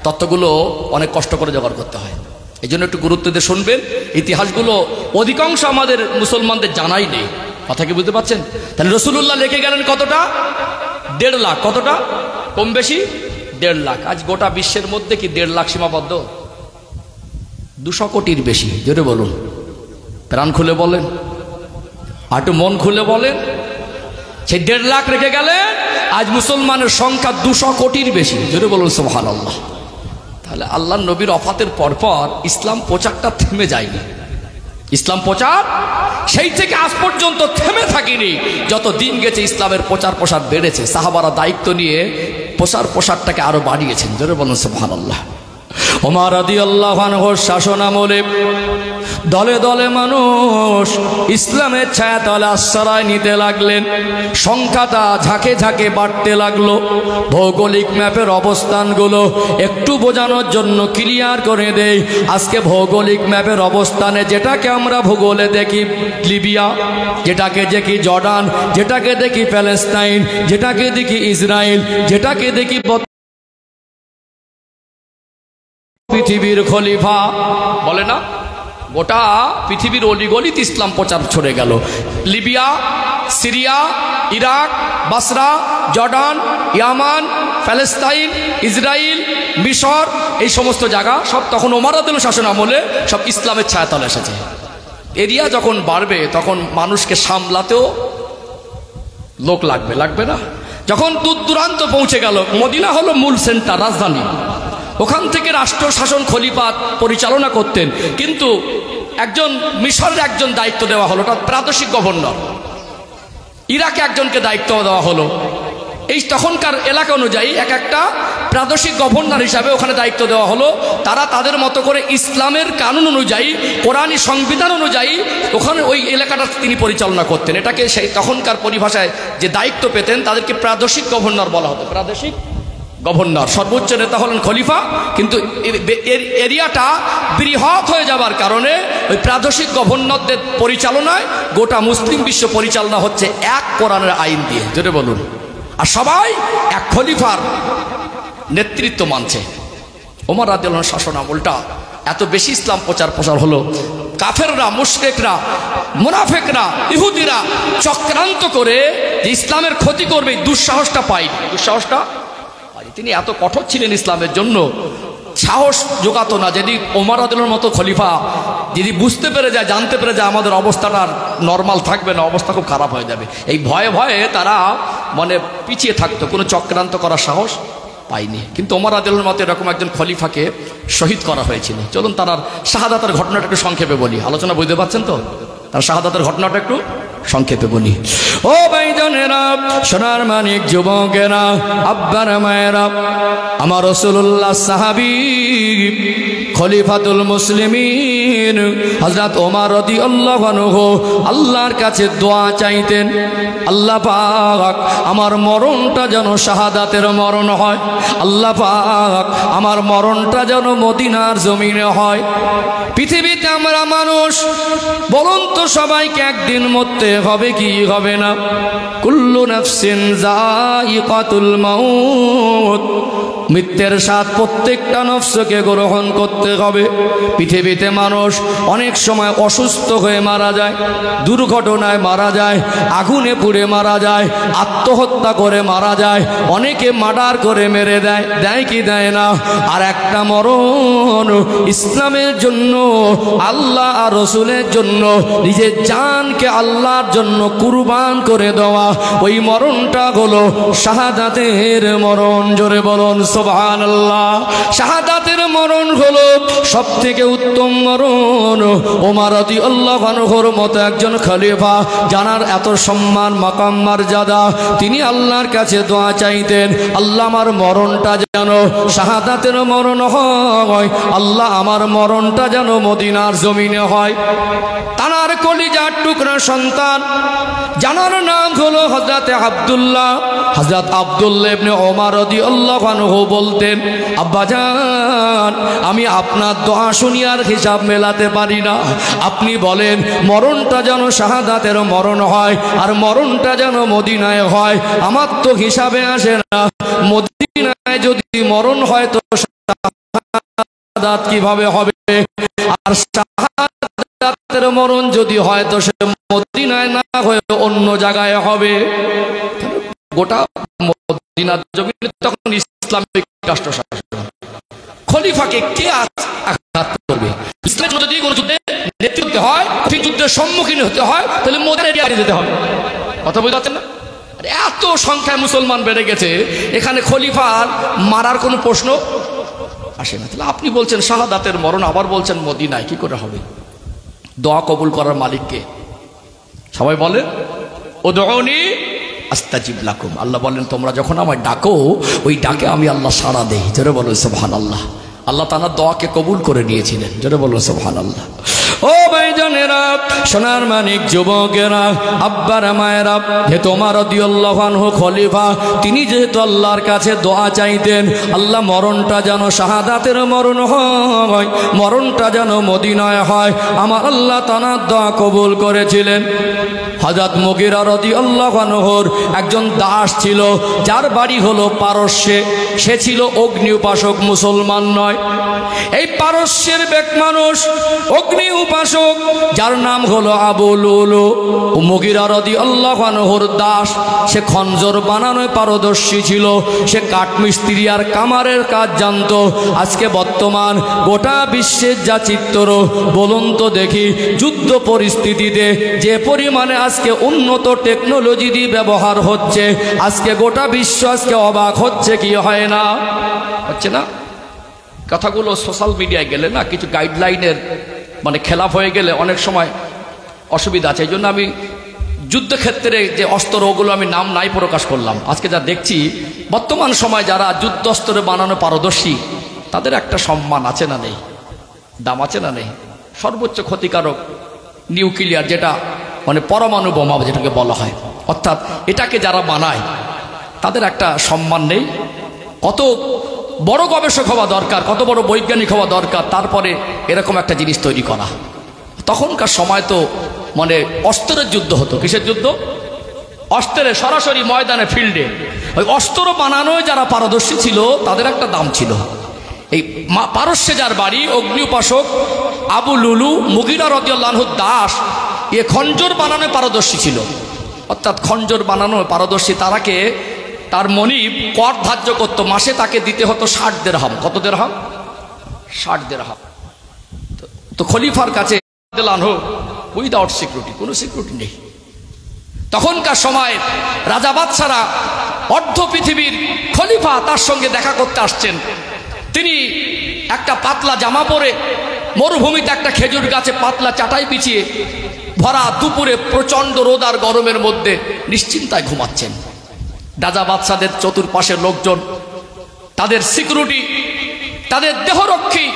Speaker 1: তত্ত্বগুলো অনেক কষ্ট করে জোগাড় করতে হয়। এই জন্য একটু গুরুত্ব দিয়ে শুনবেন। ইতিহাসগুলো অধিকাংশ আমাদের মুসলমানদের জানাই নেই। কথা কি বুঝতে পারছেন? তাহলে রাসূলুল্লাহ লিখে গেলেন কতটা? 1.5 লাখ। কতটা? কম বেশি 1.5 লাখ। আজ গোটা বিশ্বের মধ্যে কি 1.5 লাখ সীমাবদ্ধ? 200 কোটির বেশি। জোরে বলুন, প্রাণ খুলে বলেন, একটু মন খুলে বলেন। সেই 1.5 লাখ রেখে গেলে আজ মুসলমানের সংখ্যা 200 কোটির বেশি। জোরে বলুন সুবহানাল্লাহ। তাহলে আল্লাহর নবীর ওফাতের পরপর ইসলাম প্রচারটা থেমে যায়নি। ইসলাম প্রচার সেই থেকে আজ পর্যন্ত থেমে থাকেনি। যত দিন গেছে ইসলামের প্রচার প্রসার বেড়েছে। সাহাবারা দায়িত্ব নিয়ে প্রচার প্রসারটাকে আরো বাড়িয়েছেন। জোরে বলুন সুবহানাল্লাহ। ওমর রাদিয়াল্লাহু আনহুর শাসন আমলে দলে দলে মানুষ ইসলামের ছায়াতলে আশ্রয় নিতে লাগলেন। সংখ্যাটা ঝাঁকে ঝাঁকে বাড়তে লাগলো। ভৌগোলিক ম্যাপের অবস্থানগুলো একটু বোঝানোর জন্য ক্লিয়ার করে দেই। আজকে ভৌগোলিক ম্যাপের অবস্থানে যেটাকে আমরা ভূগোলে দেখি লিবিয়া, যেটাকে দেখি জর্ডান, যেটাকে দেখি প্যালেস্তাইন, যেটাকে দেখি ইসরায়েল, যেটাকে দেখি পৃথিবীর খলিফা বলে না, গোটা পৃথিবীর অলিগলিতে ইসলাম প্রচার ছড়ে গেল। লিবিয়া, সিরিয়া, ইরাক, বাসরা, জর্ডান, ইয়ামান, প্যালেস্তাইন, ইসরায়েল, মিশর, এই সমস্ত জায়গা সব তখন ওমর রাদিয়াল্লাহু শাসন আমলে সব ইসলামের ছায়াতলে এসেছে। এরিয়া যখন বাড়বে তখন মানুষকে সামলাতেও লোক লাগবে, লাগবে না? যখন দূর দূরান্ত পৌঁছে গেল, মদিনা হলো মূল সেন্টার, রাজধানী। ওখান থেকে রাষ্ট্র শাসন খলিফা পরিচালনা করতেন, কিন্তু একজন মিশরের একজন দায়িত্ব দেওয়া হলো, ওটা প্রাদেশিক গভর্নর। ইরাকে একজনকে দায়িত্ব দেওয়া হলো। এই তখনকার এলাকা অনুযায়ী এক একটা প্রাদেশিক গভর্নর হিসাবে ওখানে দায়িত্ব দেওয়া হলো। তারা তাদের মতো করে ইসলামের কানুন অনুযায়ী, কোরআনী সংবিধান অনুযায়ী ওখানে ওই এলাকাটা তিনি পরিচালনা করতেন। এটাকে সেই তখনকার পরিভাষায় যে দায়িত্ব পেতেন তাদেরকে প্রাদেশিক গভর্নর বলা হতো। প্রাদেশিক গভর্নর, সর্বোচ্চ নেতা হলেন খলিফা, কিন্তু এরিয়াটা বৃহৎ হয়ে যাবার কারণে ওই প্রাদেশিক গভর্নরদের পরিচালনায় গোটা মুসলিম বিশ্ব পরিচালনা হচ্ছে এক কোরআনের আইন দিয়ে, যেটা বলুন। আর সবাই এক খলিফার নেতৃত্ব মানছে। ওমর রাদিয়াল্লাহু আনহু শাসন আমলটা এত বেশি ইসলাম প্রচার হলো, কাফেররা, মুশরিকরা, মুনাফিকরা, ইহুদিরা চক্রান্ত করে যে ইসলামের ক্ষতি করবে দুঃসাহসটা পায়নি। দুঃসাহসটা তিনি এত কঠোর ছিলেন ইসলামের জন্য, সাহস জোগাতো না। যদি ওমর রাদিয়াল্লাহুর মতো খলিফা যদি বুঝতে পেরে যায়, জানতে পেরে যায় আমাদের অবস্থাটা আর নর্মাল থাকবে না, অবস্থা খুব খারাপ হয়ে যাবে, এই ভয়ে ভয়ে তারা মানে পিছিয়ে থাকতো, কোনো চক্রান্ত করার সাহস পায়নি। কিন্তু ওমর রাদিয়াল্লাহুর মতো এরকম একজন খলিফাকে শহীদ করা হয়েছিল। চলুন তার শাহাদাতের ঘটনাটা একটু সংক্ষেপে বলি, আলোচনা বুঝতে পারছেন তো? তার শাহাদাতের ঘটনাটা একটু সংক্ষেপে বলি। ও ভাইজানেরা, সোনার মানিক যুবকেরা, আব্বারা মায়েরা, আমার রাসূলুল্লাহ সাহাবী খলিফাতুল মুসলিমিন হযরত ওমর রাদিয়াল্লাহু আনহু আল্লাহর কাছে দোয়া চাইতেন, আল্লাহ পাক আমার মরণটা যেন শাহাদাতের মরণ হয়, আল্লাহ পাক আমার মরণটা যেন মদিনার জমিনে হয়। পৃথিবীতে আমরা মানুষ, বলুন তো সবাইকে একদিন মরতে হবে কি হবে না? কুল্লু নাফসিন যায়িকাতুল মাউত, মৃত্যুর স্বাদ প্রত্যেকটা নফসকে গ্রহণ করতে হবে। পৃথিবীতে মানুষ অনেক সময় অসুস্থ হয়ে মারা যায়, দুর্ঘটনায় মারা যায়, আগুনে পুড়ে মারা যায়, আত্মহত্যা করে মারা যায়, অনেকে মার্ডার করে মেরে দেয়, দেয় কি দেয় না? আর একটা মরণ ইসলামের জন্য, আল্লাহ আর রাসূলের জন্য নিজের জানকে আল্লাহর জন্য কুরবান করে দেওয়া, ওই মরণটা হলো শাহাদাতের মরণ। জোরে বলুন সুবহানাল্লাহ। শাহাদাতের মরণ হলো সবথেকে উত্তম মরণ। ওমর রাদিয়াল্লাহু আনহুর মতো একজন খলিফা, জানার এত সম্মান মাকাম মর্যাদা, তিনি আল্লাহর কাছে দোয়া চাইতেন, আল্লাহ আমার মরণটা যেন শাহাদাতের মরণ হয়, আল্লাহ আমার মরণটা যেন মদিনার জমিনে হয়। তার কলিজার টুকরা সন্তান, জানার নাম হলো হযরত আব্দুল্লাহ। হযরত আব্দুল্লাহ ইবনে ওমর রাদিয়াল্লাহু আনহু বলতেন, আব্বাজান আমি আপনার দোয়া শুনি আর হিসাব মেলাতে পারি না, আপনি বলেন মরণটা যেন শাহাদাতের মরণ হয়, আর মরণটা যেন মদিনায় হয়। আমার তো হিসাবে আসে না, মদিনায় যদি মরণ হয় তো শাহাদাত কিভাবে হবে? আর শাহাদাতের মরণ যদি হয় তো সে মদিনায় না হয়ে অন্য জায়গায় হবে। গোটা মদিনার জমিনে তখন ইসলামিক রাষ্ট্র শাসন, খলিফাকে কে আঘাত করবে? ইসলাম যদি কোনো যুদ্ধে নেতৃত্ব হয়, যুদ্ধের সম্মুখীন হতে হয়, তাহলে মদিনায় যেতে হবে। কথা বুঝতে পারছেন না? এত সংখ্যায় মুসলমান বেড়ে গেছে, এখানে খলিফার মারার কোনো প্রশ্ন আসে না। তাহলে আপনি বলছেন শাহাদাতের মরণ, আবার বলছেন মদিনায়, কি করে হবে? দোয়া কবুল করার মালিককে সবাই বলে উদউনি আস্তাজিব লাকুম। আল্লাহ বলেন তোমরা যখন আমায় ডাকো, ওই ডাকে আমি আল্লাহ সাড়া দেই। জোরে বলো সুবহানাল্লাহ। আল্লাহ তাআলা দোয়াকে কবুল করে নিয়েছিলেন। জোরে বলুন সুবহানাল্লাহ। ও ভাইজানেরা, সোনার মানিক যুবকেরা, আব্বার মায়েরা, যেহেতু ওমর রাদিয়াল্লাহু আনহু খলিফা, তিনি যেহেতু আল্লাহর কাছে দোয়া চাইতেন, আল্লাহ মরণটা যেন শাহাদাতের মরণ হয়, মরণটা যেন মদিনায় হয়, আমার আল্লাহ তাআলা দোয়া কবুল করেছিলেন। হযরত মুগীরা রাদিয়াল্লাহু আনহুর একজন দাস ছিল, যার বাড়ি হলো পারস্যে। সে ছিল অগ্নি উপাসক, মুসলমান নয়। এই পারস্যের বেক মানুষ, অগ্নি উপাসক, যার নাম হলো আবু লুলু। মুগীরা রাদিয়াল্লাহু আনহুর দাস। সে খঞ্জর বানানোয় পারদর্শী ছিল, সে কাঠমিস্ত্রি আর কামারের কাজ জানতো। আজকে বর্তমান গোটা বিশ্বের যা চিত্র, বলুন তো দেখি, যুদ্ধ পরিস্থিতিতে যে পরিমাণে আজকে উন্নত টেকনোলজি দিয়ে ব্যবহার হচ্ছে, আজকে গোটা বিশ্ব আজকে অবাক হচ্ছে কি হয় না? হচ্ছে না? কথাগুলো সোশ্যাল মিডিয়ায় গেলে না, কিছু গাইডলাইনের মানে খেলাফ হয়ে গেলে অনেক সময় অসুবিধা আছে। এই জন্য আমি যুদ্ধক্ষেত্রে যে অস্ত্র, ওগুলো আমি নাম নাই প্রকাশ করলাম। আজকে যা দেখছি, বর্তমান সময় যারা যুদ্ধস্ত্রে বানানো পারদর্শী, তাদের একটা সম্মান আছে না নেই? দাম আছে না নেই? সর্বোচ্চ ক্ষতিকারক নিউক্লিয়ার, যেটা মানে পরমাণু বোমা যেটাকে বলা হয়, অর্থাৎ এটাকে যারা বানায় তাদের একটা সম্মান নেই? কত বড় গবেষক হওয়া দরকার, কত বড় বৈজ্ঞানিক হওয়া দরকার, তারপরে এরকম একটা জিনিস তৈরি করা। তখনকার সময় তো মানে অস্ত্রের যুদ্ধ হতো। কিসের যুদ্ধ? অস্ত্রের, সরাসরি ময়দানে, ফিল্ডে। ওই অস্ত্র বানানোয় যারা পারদর্শী ছিল, তাদের একটা দাম ছিল। এই পারস্যে যার বাড়ি, অগ্নি উপাসক আবু লুলু, মুগীরা রাদিয়াল্লাহু আনহু দাস, এ খঞ্জর বানানোয় পারদর্শী ছিল। অর্থাৎ খঞ্জর বানানোয় পারদর্শী তারাকে তার মনিব কর ধার্য করত, মাসে তাকে দিতে হতো 60 দিরহাম। কত দিরহাম? 60 দিরহাম। তো খলিফার কাছে উইদাউট সিকিউরিটি, কোনো সিকিউরিটি নেই। তখনকার সময় রাজা বাদশারা, অর্ধ পৃথিবীর খলিফা তার সঙ্গে দেখা করতে আসছেন। তিনি একটা পাতলা জামা পরে মরুভূমিতে একটা খেজুর গাছে পাতলা চাটাই বিছিয়ে ভরা দুপুরে প্রচন্ড রোদ আর গরমের মধ্যে নিশ্চিন্তায় ঘুমাচ্ছেন। রাজা বাদশাদের চতুর্পাশের লোকজন, তাদের সিকিউরিটি, তাদের দেহরক্ষী,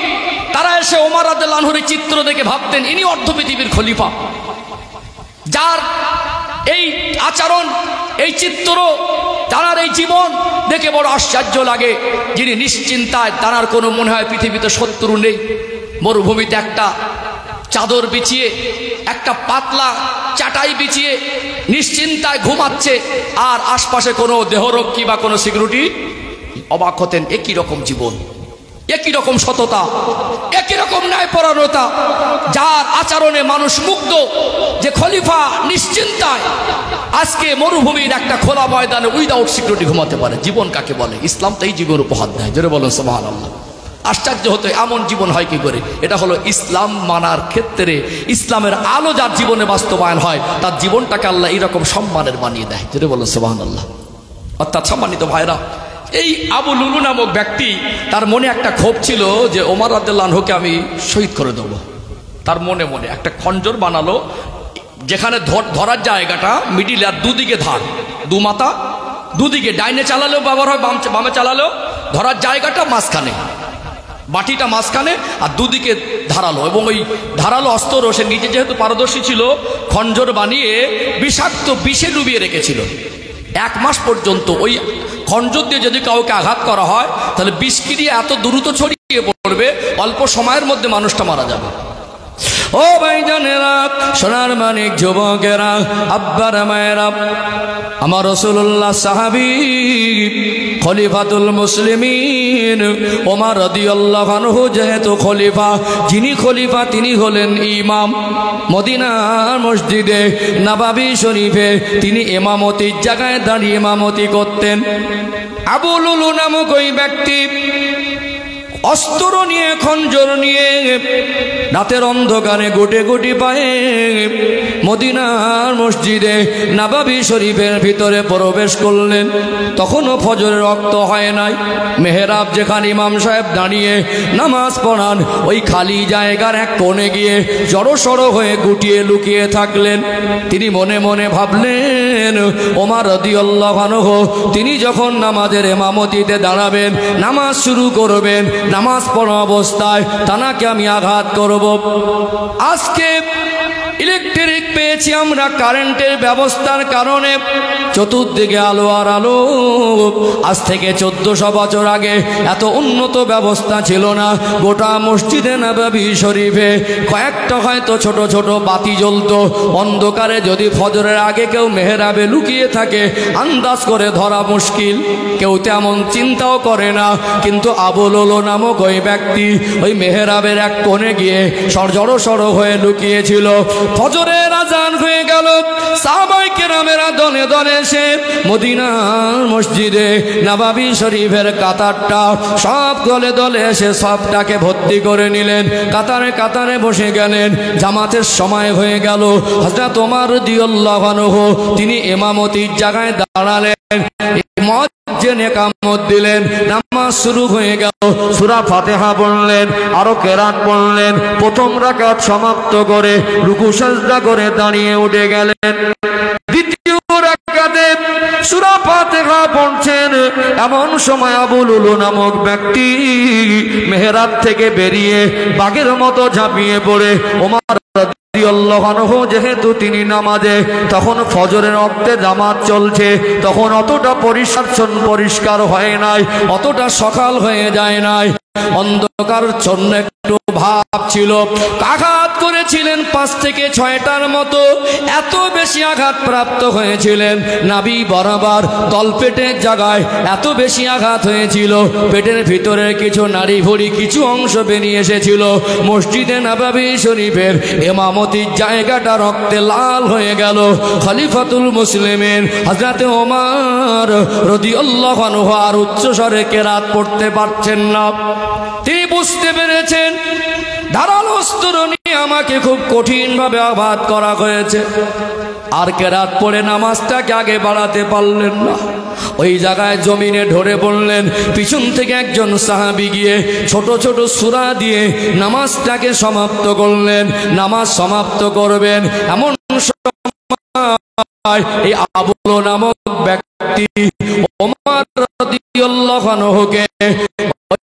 Speaker 1: তারা এসে ওমর রাদিয়াল্লাহু আনহুর চিত্র দেখে ভাবতেন ইনি অর্ধ পৃথিবীর খলিফা, যার এই আচরণ, এই চিত্র, তার এই জীবন দেখে বড় আশ্চর্য লাগে। যিনি নিশ্চিন্তায়, তার কোনো মনে হয় পৃথিবীতে শত্রু নেই, মরুভূমিতে একটা চাদর বিছিয়ে, একটা পাতলা চাটাই বিছিয়ে নিশ্চিন্তায় ঘুমাচ্ছে, আর আশপাশে কোনো দেহরক্ষী বা কোনো সিকিউরিটি। অবাক হতেন, একই রকম জীবন, একই রকম সততা, একই রকম ন্যায়পরায়ণতা, যার আচরণে মানুষ মুগ্ধ, যে খলিফা নিশ্চিন্তায় আজকে মরুভূমির একটা খোলা ময়দানে উইদাউট সিকিউরিটি ঘুমাতে পারে। জীবন কাকে বলে? ইসলাম তো এই জীবন উপহার দেয়। জোরে বলেন সুবহানাল্লাহ। আশ্চর্য হতো, এমন জীবন হয় কি করে? এটা হলো ইসলাম মানার ক্ষেত্রে, ইসলামের আলো যার জীবনে বাস্তবায়ন হয়, তার জীবনটাকে আল্লাহ এইরকম সম্মানের বানিয়ে দেয়। জোরে বলেন সুবহানাল্লাহ। অর্থাৎ সম্মানিত ভাইরা, এই আবু লুলু নামক ব্যক্তি, তার মনে একটা ক্ষোভ ছিল যে ওমর রাদিয়াল্লাহু আনহুকে আমি শহীদ করে দেব। তার মনে মনে একটা খঞ্জর বানালো, যেখানে ধরার জায়গাটা মিডিল, আর দুদিকে ধার, দু মাথা, দুদিকে, ডাইনে চালালেও ব্যবহার হয়, বামে চালালেও, ধরার জায়গাটা মাঝখানে, বাটিটা মাঝখানে, আর দুদিকে ধারালো। এবং ওই ধারালো অস্ত্র সে নিজে যেহেতু পারদর্শী ছিল, খঞ্জর বানিয়ে বিষাক্ত বিষে ডুবিয়ে রেখেছিল। 1 মাস পর্যন্ত ওই খঞ্জর দিয়ে যদি কাউকে আঘাত করা হয়, তাহলে বিষক্রিয়া এত দ্রুত ছড়িয়ে পড়বে, অল্প সময়ের মধ্যে মানুষটা মারা যাবে। ও ভাইজানেরা, সোনার মানিক যুবকেরা, আব্বার মায়েরা, আমার রাসূলুল্লাহ সাহাবী খলিফাতুল মুসলিমিন ওমর রাদিয়াল্লাহু আনহু যেহেতু খলিফা, যিনি খলিফা তিনি হলেন ইমাম। মদিনার মসজিদে নববী শরীফে তিনি ইমামতির জায়গায় দাঁড়িয়ে ইমামতি করতেন। আবু লুলু নামক ওই ব্যক্তি অস্ত্র নিয়ে, খঞ্জর নিয়ে, রাতের অন্ধকারে গোটে গোটি পায়ে মদিনার মসজিদে নববী শরীফের ভিতরে প্রবেশ করলেন। তখনও ফজরের রক্ত হয় নাই। মেহরাব যেখানে ইমাম সাহেব দাঁড়িয়ে নামাজ পড়ান, ওই খালি জায়গার এক কোণে গিয়ে জড়সড় হয়ে গুটিয়ে লুকিয়ে থাকলেন। তিনি মনে মনে ভাবলেন, ওমর রাদিয়াল্লাহু আনহু তিনি যখন নামাজের ইমামতিতে দাঁড়াবেন, নামাজ শুরু করবেন, নামাজ পড়া অবস্থায় তানাকে আমি আঘাত করব। আজকে ইলেকট্রিক পেয়েছি আমরা, কারেন্টের ব্যবস্থার কারণে চতুর্দিকে আলো আর আলো। আজ থেকে 1400 বছর আগে এত উন্নত ব্যবস্থা ছিল না। গোটা মসজিদে নববী শরীফে কয়েকটা হয়তো ছোট ছোট বাতি জ্বলতো। অন্ধকারে যদি ফজরের আগে কেউ মেহরাবে লুকিয়ে থাকে, আন্দাজ করে ধরা মুশকিল। কেউ তেমন চিন্তাও করে না। কিন্তু আবু লুলু নামক ওই ব্যক্তি ওই মেহরাবের এক কোণে গিয়ে জড়সড় হয়ে লুকিয়েছিল। ফজরের আজান হয়ে গেল। সাহাবায়ে কেরামেরা দলে দলে এসে মদিনার মসজিদে নববী শরীফের কাতারটা সব দলে দলে এসে সবটাকে ভর্তি করে নিলেন। কাতারে কাতারে বসে গেলেন। জামাতের সময় হয়ে গেল। হযরত ওমর রাদিয়াল্লাহু আনহু তিনি ইমামতির জায়গায় দাঁড়ালেন। মুয়াজ্জিন ইকামত দিলেন। নামাজ শুরু হয়ে গেল। সূরা ফাতিহা পড়লেন, আরো কেরাত পড়লেন। প্রথম রাকাত সমাপ্ত করে রুকু সিজদা করে দাঁড়িয়ে উঠে গেলেন। দ্বিতীয় রাকাতে সূরা ফাতিহা পড়ছেন। এমন সময় আবু লুলু নামক ব্যক্তি মেহরাব থেকে বেরিয়ে বাঘের মতো ঝাঁপিয়ে পড়ে ওমর রাদিয়াল্লাহু আনহু যেহেতু তিনি নামাজে, তখন ফজরের ওয়াক্তে জামাত চলছে, তখন অতটা পরিষ্কার হয় নাই, অতটা সকাল হয়ে যায় নাই। অন্ধকার জন্য একটু ভাব ছিল। আঘাত করেছিলেন 5 থেকে 6টার মতো। এত বেশি আঘাত প্রাপ্ত হয়েছিলেন নাভি বরাবর তলপেটের জায়গায়, এত বেশি আঘাত হয়েছিল। পেটের ভিতরের কিছু নাড়ি ভুঁড়ি কিছু অংশ বেরিয়ে এসেছিল। মসজিদে নববী শরীফের ইমামতির জায়গাটা রক্তে লাল হয়ে গেল। খলিফাতুল মুসলিমিন হযরত ওমর রাদিয়াল্লাহু আনহু আর উচ্চস্বরে কেরাত পড়তে পারছেন না। তিনি বুঝতে পেরেছেন ধারালো অস্ত্র নিয়ে আমাকে খুব কঠিন ভাবে আঘাত করা হয়েছে। আর কেরাত পড়ে নামাজটাকে আগে বাড়াতে পারলেন না। ওই জায়গায় জমিনে ঢলে পড়লেন। পিছন থেকে একজন সাহাবী গিয়ে ছোট ছোট সূরা দিয়ে নামাজটাকে সমাপ্ত করলেন। নামাজ সমাপ্ত করবেন এমন সময় এই আবু লুলু নামক ব্যক্তি ওমর রাদিয়াল্লাহু আনহুকে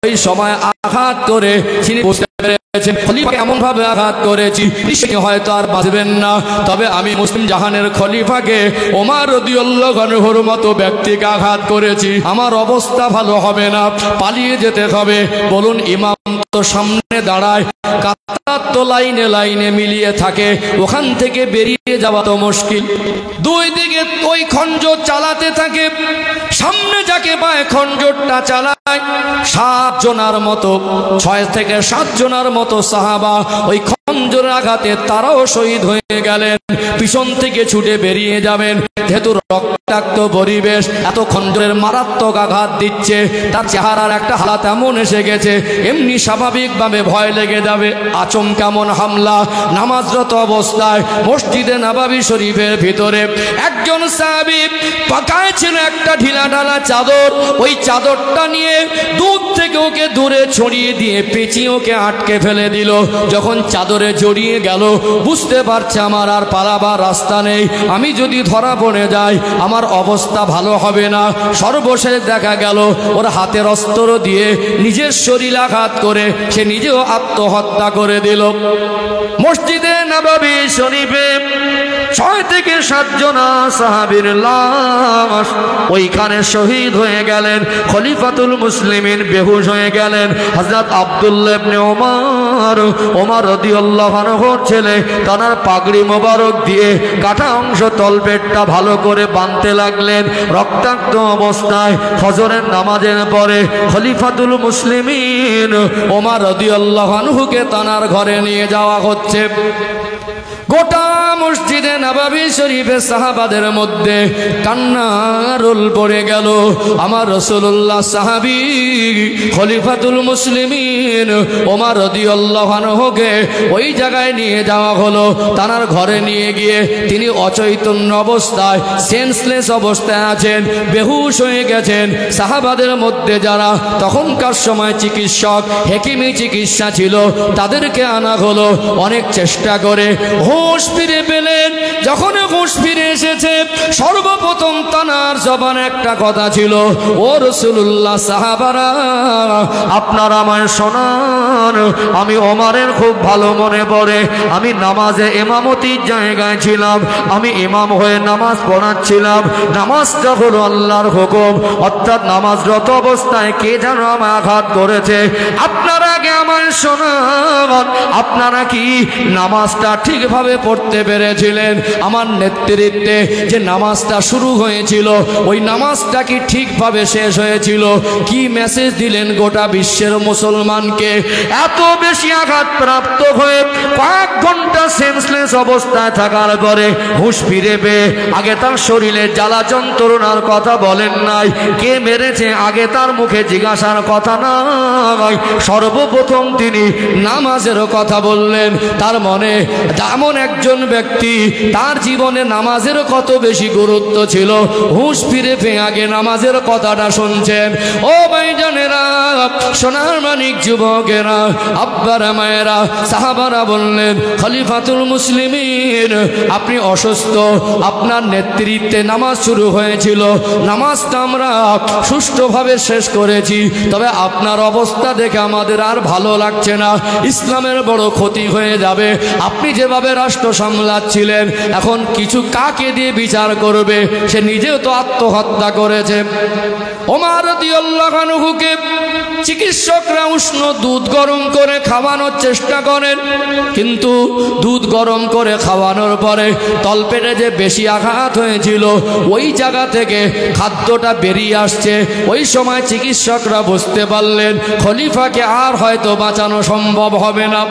Speaker 1: ওই সময় আঘাত করে তিনি বুঝতে পেরেছেন খলিফা এমন ভাবে আঘাত করেছি নিশ্চয়ই হয়তো আর বাঁচবেন না। তবে আমি মুসলিম জাহানের খলিফাকে ওমর রাদিয়াল্লাহু আনহুর মতো ব্যক্তিকে আঘাত করেছি, আমার অবস্থা ভালো হবে না, পালিয়ে যেতে হবে। বলুন, ইমাম তো সামনে দাঁড়ায়, কাতার তো লাইনে লাইনে মিলিয়ে থাকে, ওখান থেকে বেরিয়ে যাওয়া তো মুশকিল। দুই দিকে ওই খঞ্জর চালাতে থাকে। সামনে যাকে পায় খঞ্জরটা চালায়। 7 জনার মতো 6 থেকে 7 জনার মতো সাহাবা ওই খঞ্জরের আঘাতে তারাও শহীদ হয়ে গেলেন। পিছন থেকে ছুটে বেরিয়ে যাবেন। যেহেতু রক্তাক্ত পরিবেশ, এত খঞ্জরের মারাত্মক আঘাত দিচ্ছে, তার চেহারার একটা হালাত এমন এসে গেছে, এমনি স্বাভাবিকভাবে ভয় লেগে যাবে। আচমকামন হামলা। নামাজরত অবস্থায় মসজিদে নববী শরীফের ভিতরে একজন সাহাবী পাকায় ছিল একটা ঢিলা ঢালা চাদর। ওই চাদরটা নিয়ে দূর থেকে ওকে দূরে ছড়িয়ে দিয়ে পেঁচিয়ে ওকে আটকে ফেলে দিল। যখন চাদরে জড়িয়ে গেল, বুঝতে পারছে আমার আর পালাবার রাস্তা নেই, আমি যদি ধরা পড়ে যাই আমার অবস্থা ভালো হবে না। সর্বশেষ দেখা গেল ওর হাতের অস্ত্র দিয়ে নিজের শরীর আঘাত করে সে নিজেও আত্মহত্যা করে দিল। মসজিদে নববী শরীফে 6 থেকে 7 জন সাহাবীর লাশ ওইখানে শহীদ হয়ে গেলেন। খলিফাতুল মুসলিমিন বেহুশ হয়ে গেলেন। হযরত আব্দুল্লাহ ইবনে ওমর রাদিয়াল্লাহু আনহুর ছেলে তার পাগড়ি মোবারক দিয়ে কাটা অংশ তলপেটটা ভালো করে বাঁধতে লাগলেন। রক্তাক্ত অবস্থায় ফজরের নামাজের পরে খলিফাতুল মুসলিমিন ওমর রাদিয়াল্লাহু আনহুকে তার ঘরে নিয়ে যাওয়া হচ্ছে। গোটা মসজিদে নববী শরীফে সাহাবাদের মধ্যে কান্নার রোল পড়ে গেল। আমার রাসূলুল্লাহ সাহাবী খলিফাতুল মুসলিমিন ওমর রাদিয়াল্লাহু আনহুকে ওই জায়গায় নিয়ে যাওয়া হলো। তার ঘরে নিয়ে গিয়ে তিনি অচৈতন্য অবস্থায়, সেন্সলেস অবস্থায় আছেন, বেহুশ হয়ে গেছেন। সাহাবাদের মধ্যে যারা তখনকার সময় চিকিৎসক, হেকিমি চিকিৎসা ছিল, তাদেরকে আনা হলো। অনেক চেষ্টা করে হুঁশ ফিরে পেলেন। যখন হুঁশ ফিরে এসেছে, সর্বপ্রথম তানার জবানে একটা কথা ছিল, ও রাসূলুল্লাহ, সাহাবারা আপনারা আমায় শোনান। আমি ওমরের খুব ভালো মনে পড়ে, আমি নামাজে ইমামতির জায়গায় ছিলাম, আমি ইমাম হয়ে নামাজ পড়াচ্ছিলাম। নামাজটা হলো আল্লাহর হুকুম, অর্থাৎ নামাজরত অবস্থায় কে যেন আমায় আঘাত করেছে। আপনারা আগে আমায় শোনান, আপনারা কি নামাজটা ঠিকভাবে পড়তে পেরেছিলেন? আমার নেতৃত্বে যে নামাজটা শুরু হয়েছিল, ওই নামাজটা কি ঠিকভাবে শেষ হয়েছিল? কি মেসেজ দিলেন গোটা বিশ্বের মুসলমানকে? এত বেশি আঘাত প্রাপ্ত হয়ে কয়েক ঘন্টা সেন্সলেস অবস্থায় থাকার পরে হুঁশ ফিরে পেয়ে আগে তার শরীরে জ্বালা যন্ত্রণার কথা বলেন নাই, কে মেরেছে আগে তার মুখে জিজ্ঞাসার কথা নাই, সর্বপ্রথম তিনি নামাজের কথা বললেন। তার মনে এমন একজন ব্যক্তি, তার জীবনে নামাজের কত বেশি গুরুত্ব ছিল, হুঁশ ফিরে পেয়ে আগে নামাজের কথাটা শুনছেন। ও ভাইজানেরা, সোনার মানিক যুবকেরা, আব্বারা, মায়েরা, সাহাবারা বললেন, খলিফাতুল মুসলিমিন আপনি অসুস্থ, আপনার নেতৃত্বে নামাজ শুরু হয়েছিল, নামাজটা আমরা সুষ্ঠুভাবে শেষ করেছি, তবে আপনার অবস্থা দেখে আমাদের আর ভালো লাগছে না, ইসলামের বড় ক্ষতি হয়ে যাবে। আপনি যেভাবে রাষ্ট্র সামলাচ্ছিলেন, এখন কিছু কাকে দিয়ে বিচার করবে? সে নিজেও তো আত্মহত্যা করেছে। ওমর রাদিয়াল্লাহু আনহুকে চিকিৎসকরা উষ্ণ দুধ গরম করে খাওয়ানোর চেষ্টা করেন, কিন্তু দুধ গরম করে খাওয়ানোর পরে তলপেটে যে বেশি আঘাত হয়েছিল, ওই জায়গা থেকে খাদ্যটা বেরিয়ে আসছে। ওই সময় চিকিৎসকরা বুঝতে পারলেন খলিফাকে আর হয়তো বাঁচানো সম্ভব হবে না।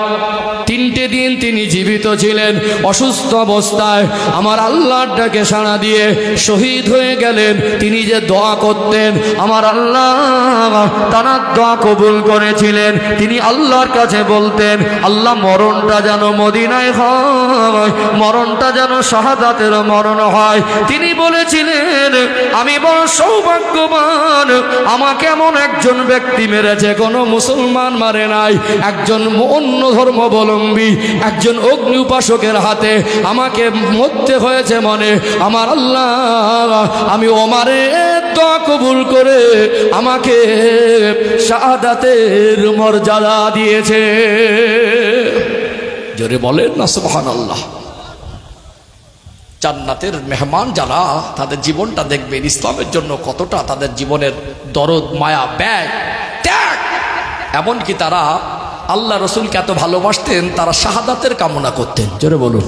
Speaker 1: 3টে দিন তিনি জীবিত ছিলেন অসুস্থ অবস্থায়। আমার আল্লাহর ডাকে সাড়া দিয়ে শহীদ হয়ে গেলেন। তিনি যে দোয়া করতেন, আমার আল্লাহ তার দোয়া কবুল করেছিলেন। তিনি আল্লাহর কাছে বলতেন, আল্লাহ মরণটা যেন মদিনায় হয়, মরণটা যেন শাহাদাতের মরণ হয়। তিনি বলেছিলেন, আমি বড় সৌভাগ্যবান, আমাকে এমন একজন ব্যক্তি মেরেছে কোনো মুসলমান মারে নাই। একজন অন্য ধর্মাবলম্বী, একজন অগ্নি উপাসকের হাতে আমাকে মরতে হয়েছে মনে। আমার আল্লাহ, আমি ওমরের দোয়া কবুল করে আমাকে শাহাদাতের মর্যাদা দিয়েছে। জোরে বলেন না সুবহানাল্লাহ। জান্নাতের মেহমান যারা, তাদের জীবনটা দেখবেন ইসলামের জন্য কতটা তাদের জীবনের দরদ, মায়া, ব্যয়, ত্যাগ। এমনকি তারা আল্লাহ রসুলকে এত ভালোবাসতেন, তারা শাহাদাতের কামনা করতেন। জোরে বলুন।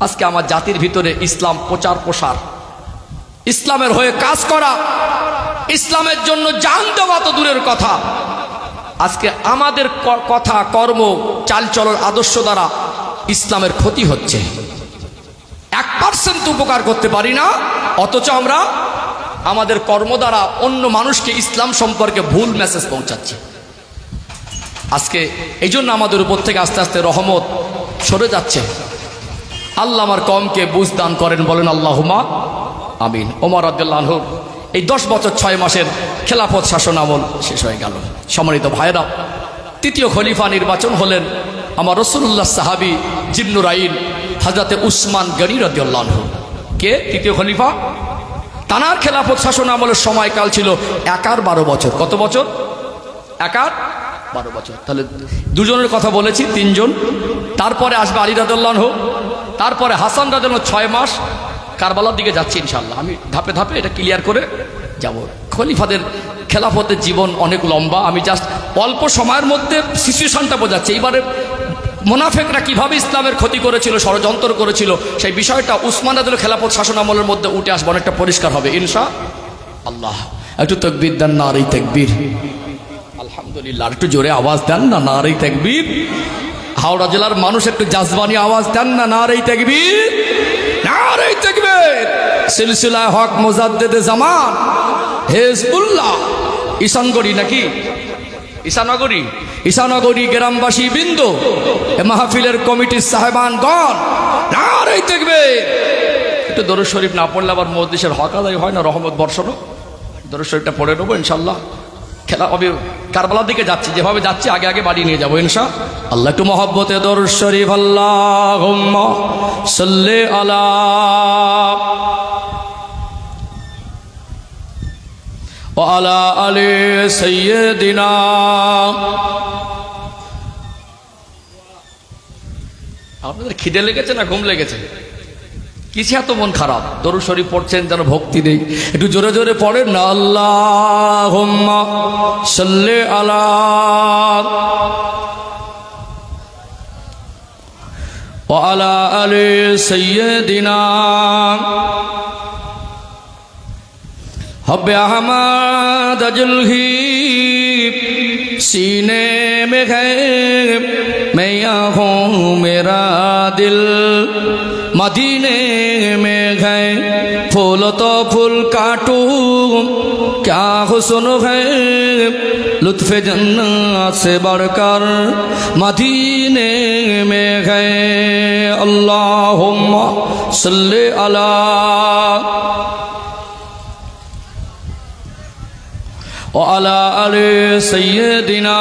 Speaker 1: আজকে আমার জাতির ভিতরে ইসলাম প্রচার প্রসার, ইসলামের হয়ে কাজ করা, ইসলামের জন্য জান দেওয়া তো দূরের কথা, আজকে আমাদের কথা, কর্ম, চালচলন, আদর্শ দ্বারা ইসলামের ক্ষতি হচ্ছে। 1% উপকার করতে পারি না, অথচ আমরা আমাদের কর্ম দ্বারা অন্য মানুষকে ইসলাম সম্পর্কে ভুল মেসেজ পৌঁছাচ্ছি। আজকে এই জন্য আমাদের উপর থেকে আস্তে আস্তে রহমত সরে যাচ্ছে। আল্লাহ আমার কমকে বুঝ দান করেন, বলেন আল্লাহুম্মা আমিন। ওমর রাদিয়াল্লাহু আনহু এই 10 বছর 6 মাসের খেলাফত শাসন আমল শেষ হয়ে গেল। সম্মানিত ভাইরা, তৃতীয় খলিফা নির্বাচন হলেন আমার রাসূলুল্লাহ সাহাবী জিন্নুরাইন হযরতে উসমান গনি রাদিয়াল্লাহু আনহু। কে তৃতীয় খলিফা? তানার খেলাফত শাসন আমলের সময়কাল ছিল 11 বছর। কত বছর? 12 বছর। তাহলে দুজনের কথা বলেছি, 3 জন। তারপরে আসবে আলী রাদিয়াল্লাহু আনহু, তারপরে হাসান রাদিয়াল্লাহু আনহু। 6 মাস কারবালার দিকে যাচ্ছি ইনশাআল্লাহ। আমি ধাপে ধাপে এটা ক্লিয়ার করে যাব। খলিফাদের খেলাফতের জীবন অনেক লম্বা। আমি জাস্ট অল্প সময়ের মধ্যে সিচুয়েশনটা বোঝাচ্ছি। এইবারে মুনাফিকরা কিভাবে ইসলামের ক্ষতি করেছিল, ষড়যন্ত্র করেছিল, সেই বিষয়টা উসমান রাদিয়াল্লাহু খেলাফত শাসন আমলের মধ্যে উঠে আসবে, অনেকটা পরিষ্কার হবে ইনশাআল্লাহ। একটু তাকবীর দেন, নারে তাকবীর। আলহামদুলিল্লাহ। একটু জোরে আওয়াজ দেন না, নারে তাকবীর। হাওড়া জেলার মানুষ একটু জাজবানি আওয়াজ দেন না, নারে তাকবীর, নারে তাকবীর। সিলসিলা হক মুজাদ্দিদে জামান হিজবুল্লাহ ঈশানগড়ি নাকি ঈশানগরী, ঈশানগরী গ্রামবাসী বৃন্দ, এ মাহফিলের কমিটির সাহেবানগণ, নারে তাকবীর। একটু দরুদ শরীফ না পড়লে আবার মজলিসের হক আদায় হয় না, রহমত বর্ষণ। দরুদ শরীফটা পড়ে নেবো ইনশাল্লাহ। খেলা হবে, কারবালার দিকে যাচ্ছি, যেভাবে যাচ্ছি আগে আগে বাড়ি নিয়ে যাবো ইনশাআল্লাহ। একটু মহব্বতে দরুদ শরীফ। আল্লাহুম্মা সাল্লি আলা ওয়া আলা আলি সাইয়্যিদিনা। আপনাদের খিদে লেগেছে না ঘুম লেগেছে? কিসে এত মন খারাপ? দরুদ শরীফ পড়ছেন যেন ভক্তি নেই, একটু জোরে জোরে পড়েন না। আল্লাহুম্মা সাল্লি আলা ওয়া আলা আলি সাইয়্যিদিনা हब्बे अहमद जुल्ही सीने में है, मैं यहाँ हूँ मेरा दिल मदीने में है। फूल तो फूल काटूं क्या हुस्न है, लुत्फ़े जन्नत से बढ़कर मदीने में है। अल्लाहुम्मा सल्ली अला ওয়া আলা আলি সাইয়্যিদিনা।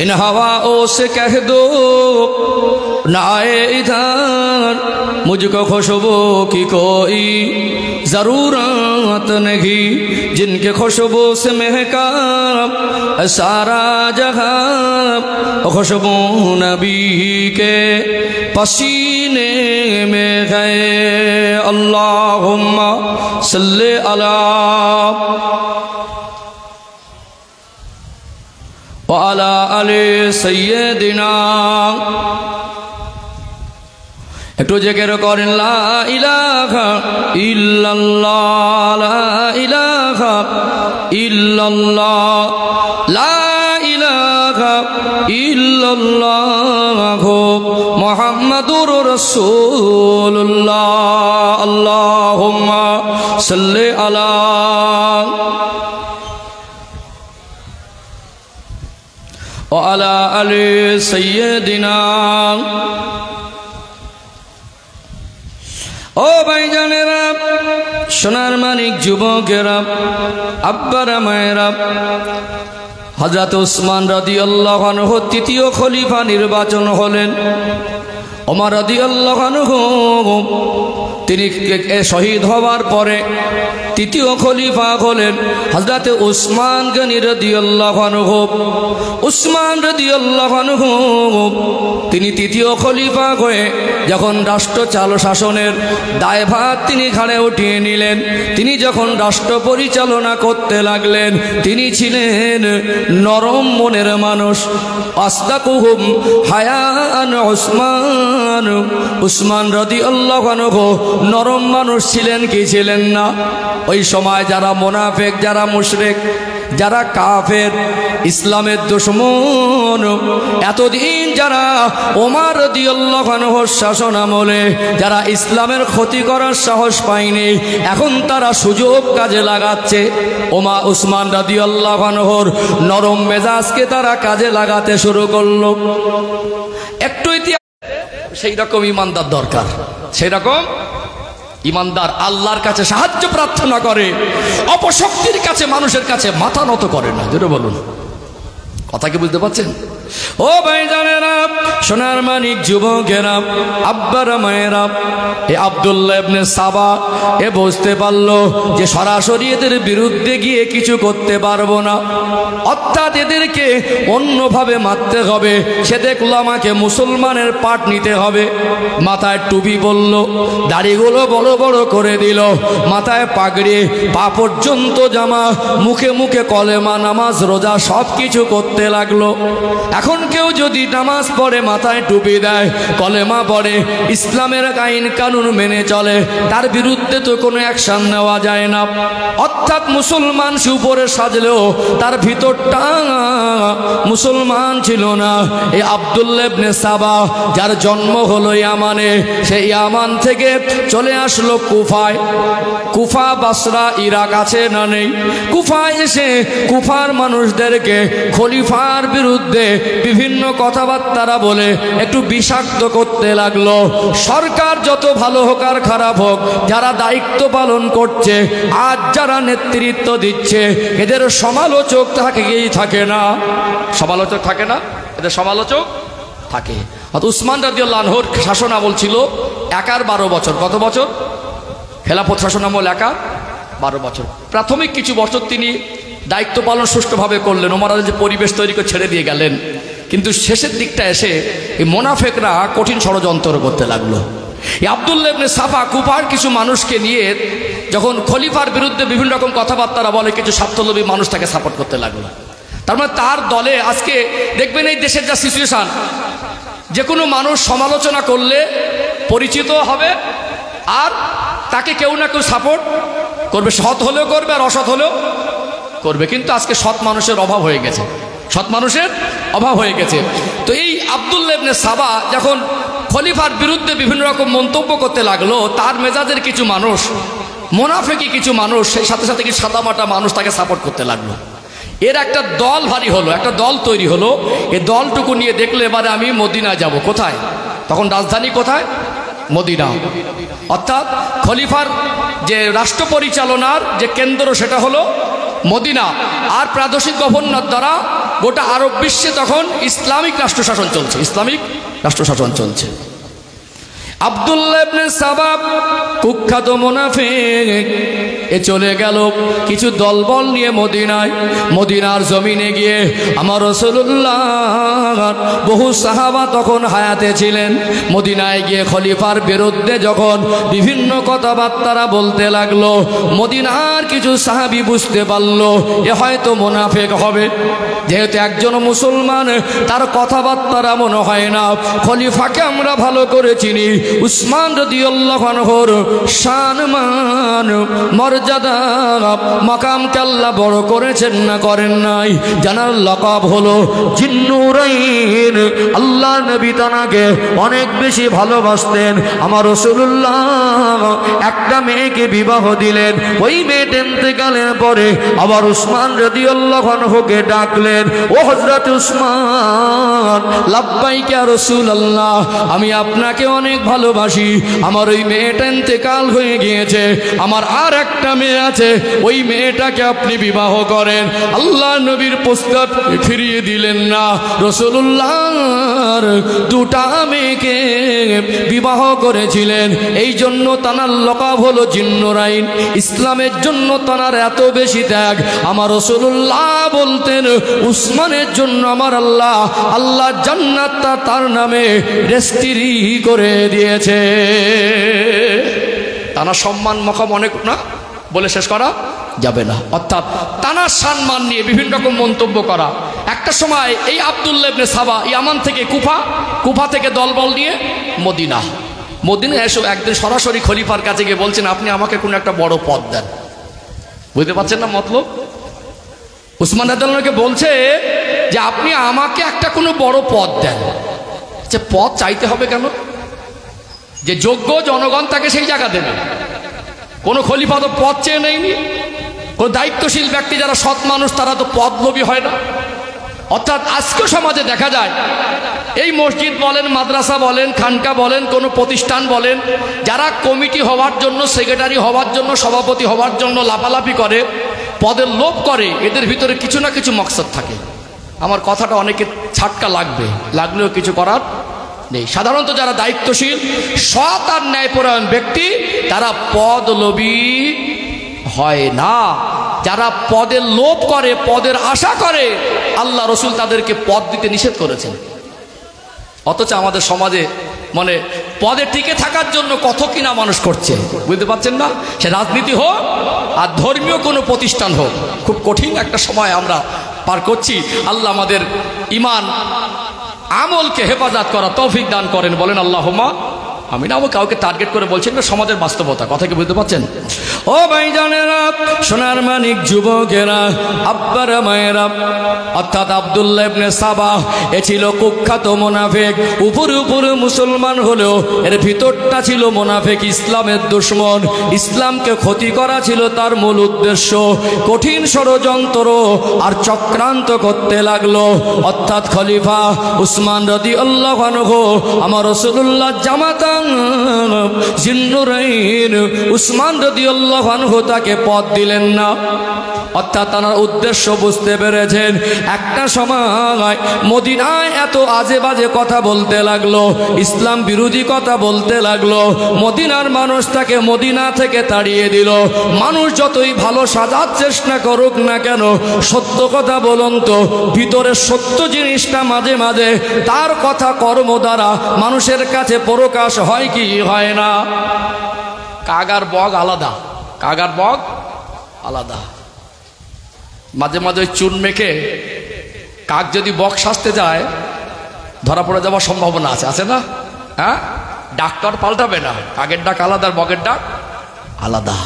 Speaker 1: इन हवाओं से कह दो ना आए इधर, मुझको खुशबू की कोई ज़रूरत नहीं, जिनके खुशबू से महका सारा जहां, खुशबू नबी के पसीने में गए। अल्लाहुम्मा सल्ली अला ওয়া আলা আলি সাইয়্যিদিনা। একটু জিকির করেন লা ইলাহা ইল্লাল্লাহ, লা ইলাহা ইল্লাল্লাহ, লা ইলাহা ইল্লাল্লাহ মুহাম্মাদুর রাসূলুল্লাহ। আল্লাহুম্মা সাল্লি আলা ওয়া আলা আলি সাইয়্যিদিনা। ও ভাইজানেরা, সোনার মানিক যুবকেরা, আব্বারা মায়েরা, হযরত ওসমান রাদিয়াল্লাহু আনহু তৃতীয় খলিফা নির্বাচন হলেন। ওমর রাদিয়াল্লাহু আনহু তিনি শহীদ হওয়ার পরে তৃতীয় খলিফা হলেন হযরত উসমান গনি রাদিয়াল্লাহু আনহু। উসমান রাদিয়াল্লাহু আনহু তিনি তৃতীয় খলিফা হয়ে যখন রাষ্ট্র চাল শাসনের দায়ভার তিনি ঘাড়ে উঠিয়ে নিলেন, তিনি যখন রাষ্ট্র পরিচালনা করতে লাগলেন, তিনি ছিলেন নরম মনের মানুষ। আসদাকুহুম হায়ান উসমান, উসমান রাদিয়াল্লাহু আনহু নরম মানুষ ছিলেন কি ছিলেন না? ওই সময় যারা মুনাফিক, যারা মুশরিক, যারা কাফের, ইসলামের দুশমন, এতদিন যারা ওমর রাদিয়াল্লাহু আনহুর শাসন আমলে যারা ইসলামের ক্ষতি করার সাহস পায়নি, এখন তারা সুযোগ কাজে লাগাচ্ছে। উসমান রাদিয়াল্লাহু আনহুর নরম মেজাজকে তারা কাজে লাগাতে শুরু করলো। একটু সেই রকম ইমানদার দরকার, সেই রকম ইমানদার আল্লাহর কাছে সাহায্য প্রার্থনা করে, অপশক্তির কাছে মানুষের কাছে মাথা নত করে না। যেটা বলুন, কথা কি বুঝতে পারছেন? ও ভাইজানেরা, সোনার মানিক যুবকেরা, আব্বারা মায়েরা, এ আব্দুল্লাহ ইবনে সাবা এ বুঝতে পারলো যে সরাসরি এদের বিরুদ্ধে গিয়ে কিছু করতে পারবো না, অর্থাৎ এদেরকে অন্যভাবে মারতে হবে। সে দেখলো আমাকে মুসলমানের পাট নিতে হবে। মাথায় টুপি বলল, দাড়িগুলো বড় বড় করে দিল, মাথায় পাগড়ি, পা পর্যন্ত জামা, মুখে মুখে কলেমা, নামাজ, রোজা সব কিছু করতে লাগলো। এখন কেউ যদি নামাজ পড়ে, মাথায় টুপি দেয়, কলেমা পড়ে, ইসলামের আইন কানুন মেনে চলে, তার বিরুদ্ধে তো কোনো অ্যাকশন নেওয়া যায় না। অর্থাৎ মুসলমান উপরে সাজলেও তার ভিতরটা মুসলমান ছিল না। এই আব্দুল্লাহ ইবনে সাবা যার জন্ম হলো ইয়ামানে, সেই ইয়ামান থেকে চলে আসলো কুফায়। কুফা বাসরা ইরাক আছে না নেই? কুফায় এসে কুফার মানুষদেরকে খলিফার বিরুদ্ধে বিভিন্ন কথাবার্তা বলে একটু বিষাক্ত করতে লাগলো। সরকার যত ভালো হোক আর খারাপ হোক, যারা দায়িত্ব পালন করছে, আজ যারা নেতৃত্ব দিচ্ছে, এদের সমালোচক থাকে না? সমালোচক থাকে না? এদের সমালোচক থাকে। উসমান রাদিয়াল্লাহু আনহুর শাসনামল ছিল একার 12 বছর। কত বছর? খেলাফত শাসনামল একা 12 বছর। প্রাথমিক কিছু বছর তিনি দায়িত্ব পালন সুষ্ঠুভাবে করলেন, ওমর যে পরিবেশ তৈরি করে ছেড়ে দিয়ে গেলেন। কিন্তু শেষের দিকটা এসে এই মোনাফেকরা কঠিন ষড়যন্ত্র করতে লাগলো। এই আব্দুল্লাহ ইবনে সাফা কুফার কিছু মানুষকে নিয়ে যখন খলিফার বিরুদ্ধে বিভিন্ন রকম কথাবার্তা বলে, কিছু স্বার্থলোভী মানুষ তাকে সাপোর্ট করতে লাগলো। তার মানে তার দলে আজকে দেখবেন এই দেশের যা সিচুয়েশন, যে কোনো মানুষ সমালোচনা করলে পরিচিত হবে আর তাকে কেউ না কেউ সাপোর্ট করবে। সৎ হলেও করবে আর অসৎ হলেও করবে। কিন্তু আজকে সৎ মানুষের অভাব হয়ে গেছে, সৎ মানুষের অভাব হয়ে গেছে। তো এই আব্দুল্লাহ ইবনে সাবা যখন খলিফার বিরুদ্ধে বিভিন্ন রকম মন্তব্য করতে লাগলো, তার মেজাজের কিছু মানুষ, মুনাফিকি কিছু মানুষ, সেই সাথে সাথে কি সাদামাটা মানুষ তাকে সাপোর্ট করতে লাগলো। এর একটা দল ভারী হলো, একটা দল তৈরি হলো। এই দলটুকু নিয়ে দেখলে এবারে আমি মদিনা যাব। কোথায়? তখন রাজধানী কোথায়? মদিনা। অর্থাৎ খলিফার যে রাষ্ট্র পরিচালনার যে কেন্দ্র সেটা হলো মদিনা। আর প্রাদেশিক গভর্নর দ্বারা গোটা আরব বিশ্বে তখন ইসলামিক রাষ্ট্রশাসন চলছে, ইসলামিক রাষ্ট্রশাসন চলছে। আব্দুল্লাহ ইবনে সাবা কুখ্যাত মুনাফিক এ চলে গেল কিছু দলবল নিয়ে মদিনায়। মদিনার জমিনে গিয়ে আমার রাসূলুল্লাহ বহু সাহাবা তখন হায়াতে ছিলেন। মদিনায় গিয়ে খলিফার বিরুদ্ধে যখন বিভিন্ন কথাবার্তা বলতে লাগলো, মদিনার কিছু সাহাবী বুঝতে পারলো এ হয়তো মুনাফিক হবে। যেহেতু একজন মুসলমান, তার কথাবার্তা মনে হয় না। খলিফাকে আমরা ভালো করে চিনি। উসমান রাদিয়াল্লাহু আনহুর সম্মান মর্যাদা মাকামকে আল্লাহ বড় করেছেন না করেন নাই? জানার লকাব হলো জিন্নুরাইন। আল্লাহ নবী তাকে অনেক বেশি ভালোবাসতেন। আমার রাসূলুল্লাহ একটা মেয়েকে বিবাহ দিলেন। ওই মেয়েটা ইন্তেকালের পরে আবার উসমান রাদিয়াল্লাহু আনহুকে ডাকলেন, ও হযরত উসমান, লাব্বাইকা ইয়া রাসূলুল্লাহ, আমি আপনাকে অনেক ভালোবাসি। আমার ওই মেয়েটা ইন্তেকাল হয়ে গিয়েছে, আমার আর একটা মেয়ে আছে, ওই মেয়েটাকে আপনি বিবাহ করেন। আল্লাহ নবীর প্রস্তাব ফিরিয়ে দিলেন না। রাসূলুল্লাহর দুটা মেয়েকে বিবাহ করেছিলেন। এই জন্য তানার লকাব হলো জিন্নুরাইন। ইসলামের জন্য তানার এত বেশি ত্যাগ। আমার রাসূলুল্লাহ বলতেন, উসমানের জন্য আমার আল্লাহ জান্নাতটা তার নামে রেজিস্ট্রি করে দিয়েছে। তানার সম্মান মকাম অনেক না, বলে শেষ করা যাবে না। অর্থাৎ তানার সম্মান নিয়ে বিভিন্ন রকম মন্তব্য করা। একটা সময় এই আব্দুল্লাহ ইবনে সাবা ইয়ামান থেকে কুফা থেকে দলবল নিয়ে মদিনা এসে একদিন সরাসরি খলিফার কাছে গিয়ে বলছেন, আপনি আমাকে কোনো একটা বড় পদ দেন। বুঝতে পারছেন না মতলব? উসমান রাদিয়াল্লাহু বলছে যে আপনি আমাকে একটা কোনো বড় পদ দেন। যে পদ চাইতে হবে কেন? যে যোগ্য জনগণ তাকে সেই জায়গা দেবে। কোনো খলিফা তো পদ চেয়ে নেয়নি। কোনো দায়িত্বশীল ব্যক্তি যারা সৎ মানুষ, তারা তো পদলোভী হয় না। অর্থাৎ আজকে সমাজে দেখা যায়, এই মসজিদ বলেন, মাদ্রাসা বলেন, খানকা বলেন, কোনো প্রতিষ্ঠান বলেন, যারা কমিটি হওয়ার জন্য, সেক্রেটারি হওয়ার জন্য, সভাপতি হওয়ার জন্য লাফালাফি করে, পদের লোভ করে, এদের ভিতরে কিছু না কিছু মকসদ থাকে। আমার কথাটা অনেকে ছাটকা লাগলেও কিছু করার নেই। সাধারণত যারা দায়িত্বশীল, সৎ আর ন্যায়পরায়ণ ব্যক্তি, তারা পদলোভী হয় না। যারা পদের লোভ করে, পদের আশা করে, আল্লাহ রসুল তাদেরকে পদ দিতে নিষেধ করেছেন। অথচ আমাদের সমাজে মানে পদে টিকে থাকার জন্য কত কিনা মানুষ করছে, বুঝতে পারছেন না? সে রাজনীতি হোক আর ধর্মীয় কোনো প্রতিষ্ঠান হোক, খুব কঠিন একটা সময় আমরা পার করছি। আল্লাহ আমাদের ঈমান আমলকে হেফাজত করা তৌফিক দান করেন, বলেন আল্লাহুম্মা আমিন। আমি কাউকে টার্গেট করে বলছেন না, সমাজের বাস্তবতা। কথা কি বুঝতে পারছেন? ও ভাইজানেরা, সোনার মানিক যুবকেরা, আব্বার মায়েরা, অর্থাৎ আব্দুল্লাহ ইবনে সাবাহ এ ছিল কুখ্যাত মুনাফিক। উপরে উপরে মুসলমান হলেও এর ভিতরটা ছিল মুনাফিক, ইসলামের দুশমন। ইসলামকে ক্ষতি করা ছিল তার মূল উদ্দেশ্য। কঠিন ষড়যন্ত্র আর চক্রান্ত করতে লাগলো। অর্থাৎ খলিফা উসমান রাদিয়াল্লাহু আনহু, আমার রাসূলুল্লাহ জামাতান জিন্নুরাইন উসমান রাদিয়াল্লাহু আনহু তাকে পদ দিলেন না। অর্থাৎ তার উদ্দেশ্য বুঝতে পেরেছেন। একটা সময় মদিনায় এত আজে বাজে কথা বলতে লাগলো, ইসলাম বিরোধী কথা বলতে লাগলো। মদিনার মানুষ তাকে মদিনা থেকে তাড়িয়ে দিল। মানুষ যতই ভালো সাজার চেষ্টা করুক না কেন, সত্য কথা বলুন তো, ভিতরের সত্য জিনিসটা মাঝে মাঝে তার কথা কর্ম দ্বারা মানুষের কাছে প্রকাশ হয় কি হয় না? কাগার বগ আলাদা, কাগার বগ আলাদা। মাঝে মাঝে ওই চুন মেখে কাক যদি বক সাজতে যায় ধরা পড়ে যাওয়ার সম্ভাবনা আছে, আছে না? হ্যাঁ, ডাক্তার পাল্টাবে না, কাকের ডাক আলাদা, বকের ডাক আলাদা।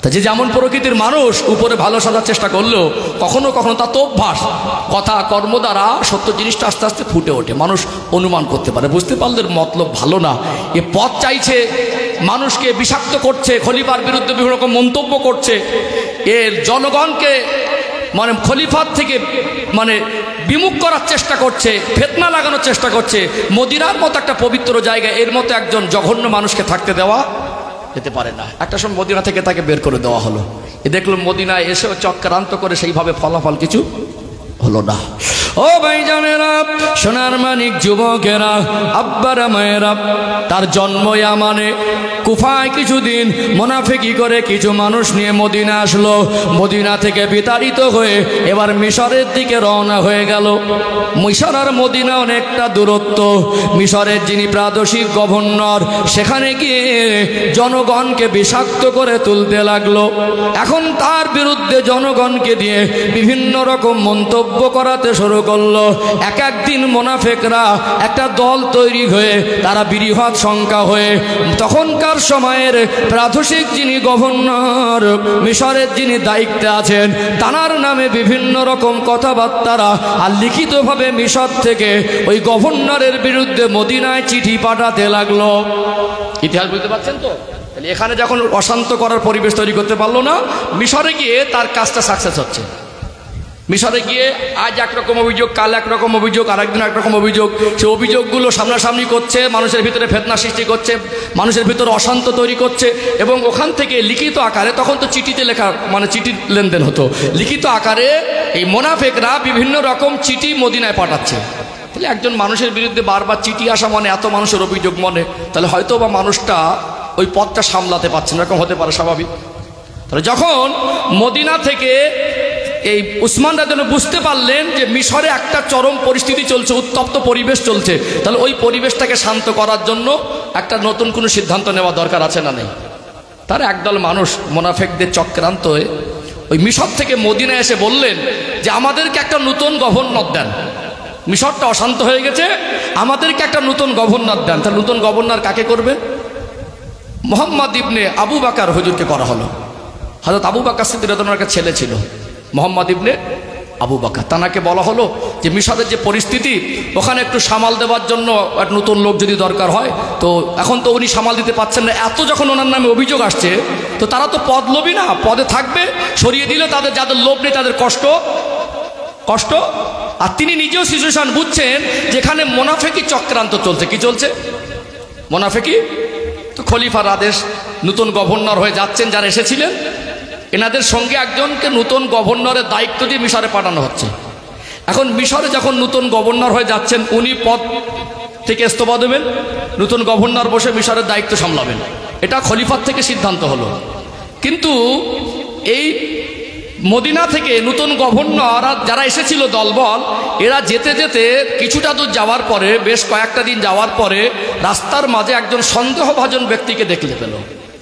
Speaker 1: তা যে যেমন প্রকৃতির মানুষ উপরে ভালো সাজার চেষ্টা করলেও কখনো কখনো তার তো অভ্যাস, কথা কর্ম দ্বারা সত্য জিনিসটা আস্তে আস্তে ফুটে ওঠে, মানুষ অনুমান করতে পারে, বুঝতে পারলে মতলব ভালো না। এ পথ চাইছে, মানুষকে বিষাক্ত করছে, খলিফার বিরুদ্ধে বিভিন্ন রকম মন্তব্য করছে, এর জনগণকে মানে খলিফার থেকে মানে বিমুখ করার চেষ্টা করছে, ফিতনা লাগানোর চেষ্টা করছে। মদিনার মতো একটা পবিত্র জায়গা, এর মতো একজন জঘন্য মানুষকে থাকতে দেওয়া যেতে পারে না। একটা সময় মদিনা থেকে তাকে বের করে দেওয়া হলো। এ দেখলো মদিনায় এসেও চক্রান্ত করে সেইভাবে ফলাফল কিছু হলো না। ও ভাইজানেরা, সোনার মানিক যুবকেরা, আব্বারা মায়েরা, তার জন্ম ইয়ামানে। কুফায় কিছুদিন মুনাফিকি করে কিছু মানুষ নিয়ে মদিনা আসলো। মদিনা থেকে বিতাড়িত হয়ে এবার মিশরের দিকে রওনা হয়ে গেল। মিশর আর মদিনা অনেকটা দূরত্ব। মিশরের যিনি প্রাদেশিক গভর্নর, সেখানে গিয়ে জনগণকে বিষাক্ত করে তুলতে লাগলো। এখন তার বিরুদ্ধে জনগণকে দিয়ে বিভিন্ন রকম মন্তব্য করাতে শুরু করলো। এক একদিন মুনাফিকরা একটা দল তৈরি হয়ে তারা বৃহৎ সংখ্যা হয়ে তখনকার সময়ের প্রাদেশিক যিনি গভর্নর, মিশরের যিনি দায়িত্বে আছেন, তার নামে বিভিন্ন রকম কথাবার্তারা আর লিখিতভাবে মিশর থেকে ওই গভর্নরের বিরুদ্ধে মদিনায় চিঠি পাঠাতে লাগলো। ইতিহাস বুঝতে পারছেন তো? এখানে যখন অশান্ত করার পরিবেশ তৈরি করতে পারলো না, মিশরে গিয়ে তার কাজটা সাকসেস হচ্ছে। মিশরে গিয়ে আজ একরকম অভিযোগ, কাল একরকম অভিযোগ, আরেকদিন একরকম অভিযোগ। সে অভিযোগগুলো সামনাসামনি করছে, মানুষের ভিতরে ফিতনা সৃষ্টি করছে, মানুষের ভিতরে অশান্ত তৈরি করছে। এবং ওখান থেকে লিখিত আকারে, তখন তো চিঠিতে লেখা মানে চিঠি লেনদেন হতো, লিখিত আকারে এই মুনাফিকরা বিভিন্ন রকম চিঠি মদিনায় পাঠাচ্ছে। তাহলে একজন মানুষের বিরুদ্ধে বারবার চিঠি আসা মানে এত মানুষের অভিযোগ মনে, তাহলে হয়তো বা মানুষটা ওই পথটা সামলাতে পারছে না, এরকম হতে পারে স্বাভাবিক। তাহলে যখন মদিনা থেকে এই উসমান রাদিয়াল্লাহু বুঝতে পারলেন যে মিশরে একটা চরম পরিস্থিতি চলছে, উত্তপ্ত পরিবেশ চলছে, তাহলে ওই পরিবেশটাকে শান্ত করার জন্য একটা নতুন কোনো সিদ্ধান্ত নেওয়া দরকার আছে না নেই? তার একদল মানুষ মুনাফিকদের চক্রান্ত হয়ে ওই মিশর থেকে মদিনায় এসে বললেন যে আমাদেরকে একটা নতুন গভর্নর দেন, মিশরটা অশান্ত হয়ে গেছে, আমাদেরকে একটা নতুন গভর্নর দেন। তাহলে নতুন গভর্নর কাকে করবে? মুহাম্মদ ইবনে আবু বকর হুজুরকে করা হলো। হযরত আবু বকর সিদ্দিক রাদিয়াল্লাহু আনহুর ছেলে ছিল মুহাম্মদ ইবনে আবু বকর। তানাকে বলা হলো যে মিশরের যে পরিস্থিতি, ওখানে একটু সামাল দেওয়ার জন্য এক নতুন লোক যদি দরকার হয়, তো এখন তো উনি সামাল দিতে পারছেন না। এত যখন ওনার নামে অভিযোগ আসছে, তো তারা তো পদ লোভী না, পদে থাকবে, সরিয়ে দিলে তাদের যাদের লোভ নেই তাদের কষ্ট। আর তিনি নিজেও সিচুয়েশন বুঝছেন যেখানে মুনাফিকি চক্রান্ত চলছে। কি চলছে? মুনাফিকি। তো খলিফার আদেশ, নতুন গভর্নর হয়ে যাচ্ছেন যারা এসেছিলেন, এনাদের সঙ্গে একজনকে নতুন গভর্নরের দায়িত্ব দিয়ে মিশরে পাঠানো হচ্ছে। এখন মিশরে যখন নতুন গভর্নর হয়ে যাচ্ছেন, উনি পদ থেকে ইস্তফা দেবেন, নতুন গভর্নর বসে মিশরের দায়িত্ব সামলাবেন, এটা খলিফার থেকে সিদ্ধান্ত হলো। কিন্তু এই মদিনা থেকে নতুন গভর্নর যারা এসেছিল দলবল, এরা যেতে যেতে কিছুটা দূর যাওয়ার পরে, বেশ কয়েকটা দিন যাওয়ার পরে রাস্তার মাঝে একজন সন্দেহভাজন ব্যক্তিকে দেখতে পেল।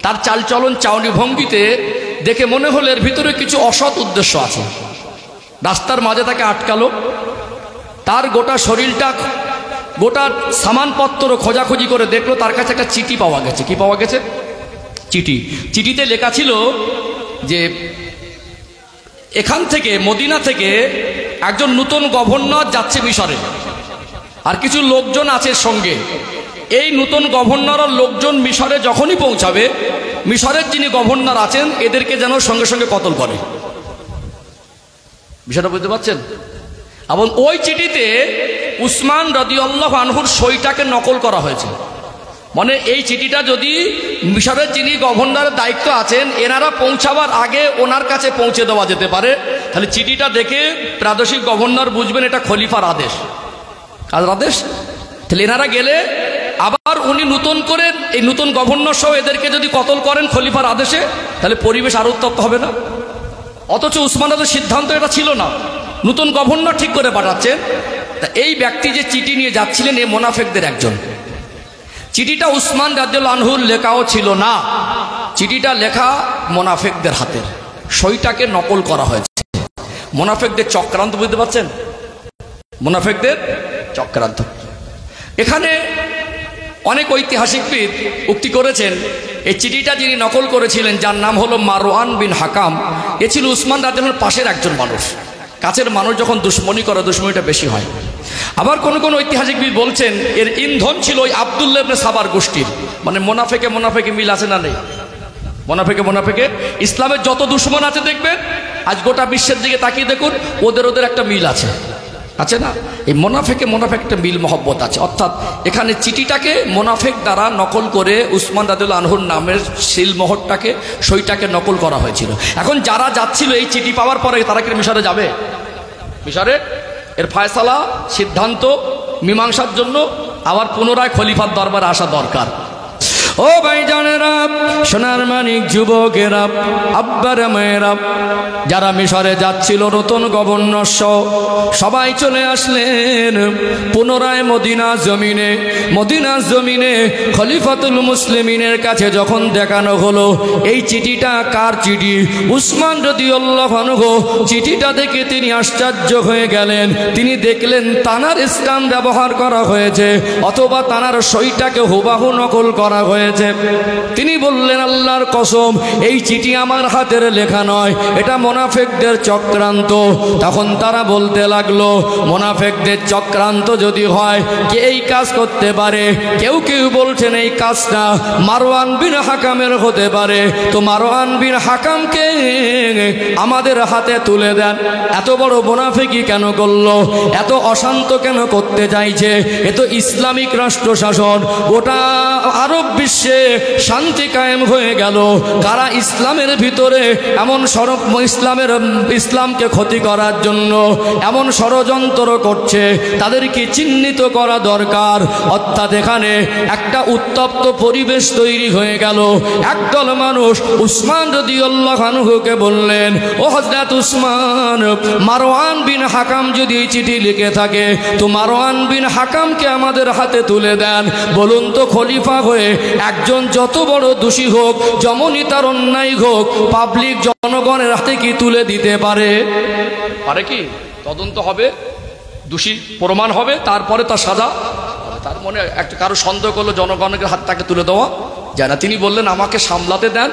Speaker 1: তার চালচলন, চাউনি ভঙ্গিতে দেখে মনে হলো এর ভিতরে কিছু অসৎ উদ্দেশ্য আছে। রাস্তার মাঝে তাকে আটকালো। তার গোটা শরীরটা, গোটা সামানপত্র খোঁজাখুঁজি করে দেখলো, তার কাছে একটা চিঠি পাওয়া গেছে। কি পাওয়া গেছে? চিঠিতে লেখা ছিল যে এখান থেকে মদিনা থেকে একজন নতুন গভর্নর যাচ্ছে মিশরে, আর কিছু লোকজন আছে সঙ্গে। এই নতুন গভর্নর আর লোকজন মিশরে যখনই পৌঁছাবে, মিশরের যিনি গভর্নর আছেন এদেরকে যেন সঙ্গে সঙ্গে কতল করে। বিষয়টা বুঝতে পারছেন? এবং ওই চিঠিতে উসমান রাদিয়াল্লাহু আনহুর সইটাকে নকল করা হয়েছে। মানে এই চিঠিটা যদি মিশরের যিনি গভর্নরের দায়িত্ব আছেন এনারা পৌঁছাবার আগে ওনার কাছে পৌঁছে দেওয়া যেতে পারে, তাহলে চিঠিটা দেখে প্রাদেশিক গভর্নর বুঝবেন এটা খলিফার আদেশ, কাজের আদেশ। তাহলে এনারা গেলে আবার উনি নতুন করে এই নতুন গভর্নর সহ এদেরকে যদি কতল করেন খলিফার আদেশে, তাহলে পরিবেশ আরো উত্তপ্ত হবে না? অথচ উসমানের সিদ্ধান্ত এটা ছিল না, নতুন গভর্নর ঠিক করে পাঠাচ্ছেন। তা এই ব্যক্তি যে চিঠি নিয়ে যাচ্ছিলেন এই মোনাফেকদের একজন। চিঠিটা উসমান রাদিয়াল্লাহু আনহুর লেখাও ছিল না, চিঠিটা লেখা মোনাফেকদের হাতের, সইটাকে নকল করা হয়েছে। মোনাফেকদের চক্রান্ত, বুঝতে পারছেন? মোনাফেকদের চক্রান্ত। এখানে অনেক ঐতিহাসিকবিদ উক্তি করেছেন এই চিঠিটা যিনি নকল করেছিলেন, যার নাম হলো মারওয়ান বিন হাকাম, এ ছিল উসমান রাদিয়াল্লাহু আনহুর পাশের একজন মানুষ। কাছের মানুষ যখন দুশ্মনী করে দুশ্মনীটা বেশি হয়। আবার কোন কোন ঐতিহাসিকবিদ বলছেন এর ইন্ধন ছিল ওই আব্দুল্লাহ ইবনে সাবার গোষ্ঠীর। মানে মোনাফেকে মিল আছে না নেই? মোনাফেকে ইসলামের যত দুশ্মন আছে দেখবেন, আজ গোটা বিশ্বের দিকে তাকিয়ে দেখুন, ওদের একটা মিল আছে না? এই মোনাফেকে একটা মিল মহব্বত আছে। অর্থাৎ এখানে চিঠিটাকে মোনাফেক দ্বারা নকল করে উসমান রাদিয়াল্লাহু আনহুর নামের সিলমোহরটাকে, সইটাকে নকল করা হয়েছিল। এখন যারা যাচ্ছিল এই চিঠি পাওয়ার পরে তারা কি মিশরে যাবে? মিশরে এর ফয়সালা, সিদ্ধান্ত, মীমাংসার জন্য আবার পুনরায় খলিফার দরবারে আসা দরকার। ও ভাইজানেরা, সোনার মানিক যুবকেরা, আব্বারা মায়েরা, যারা মিশরে যাচ্ছিল নতুন গভর্নর সহ সবাই চলে আসলেন পুনরায় মদিনার জমিনে খলিফাতুল মুসলিমিনের কাছে যখন দেখানো হলো এই চিঠিটা কার চিঠি, উসমান রাদিয়াল্লাহু আনহু চিঠিটা দেখে তিনি আশ্চর্য হয়ে গেলেন। তিনি দেখলেন তানার স্টাম্প ব্যবহার করা হয়েছে অথবা তানার সইটাকে হুবাহু নকল করা হয়েছে। তিনি বললেন, আল্লাহর কসম, এই চিঠি আমার হাতের লেখা নয়, এটা মোনাফেকদের চক্রান্ত। তখন তারা বলতে লাগলো, মোনাফেকদের চক্রান্ত যদি হয় কে এই কাজ করতে পারে? কেউ বলছেন এই কাজটা মারওয়ান বিন হাকামের হতে পারে। তো মারওয়ান বিন হাকামকে আমাদের হাতে তুলে দেন। এত বড় মোনাফেকি কেন করলো? এত অশান্ত কেন করতে চাইছে? এ তো ইসলামিক রাষ্ট্র শাসন, গোটা আরব বিশ্বে শান্তি কায়েম হয়ে গেল। কারা ইসলামের ভিতরে এমন ইসলামকে ক্ষতি করার জন্য এমন ষড়যন্ত্র করছে, তাদেরকে চিহ্নিত করা দরকার। অর্থাৎ এখানে একটা উত্তপ্ত পরিবেশ তৈরি হয়ে গেল। একদল মানুষ উসমান রাদিয়াল্লাহু আনহুকে বললেন, ও হযরত উসমান, মারওয়ান বিন হাকাম যদি এই চিঠি লিখে থাকে তো মারওয়ান বিন হাকামকে আমাদের হাতে তুলে দেন। বলুন তো, খলিফা হয়ে একজন যত বড় দোষী হোক, যেমনই তার অন্যায় হোক, পাবলিক জনগণের হাতে কি তুলে দিতে পারে? কি তদন্ত হবে, দোষী প্রমাণ হবে, তারপরে তার সাজা। তার মনে একটা কারো সন্দেহ করলো জনগণের হাত তাকে তুলে দেওয়া যায় না। তিনি বললেন, আমাকে সামলাতে দেন,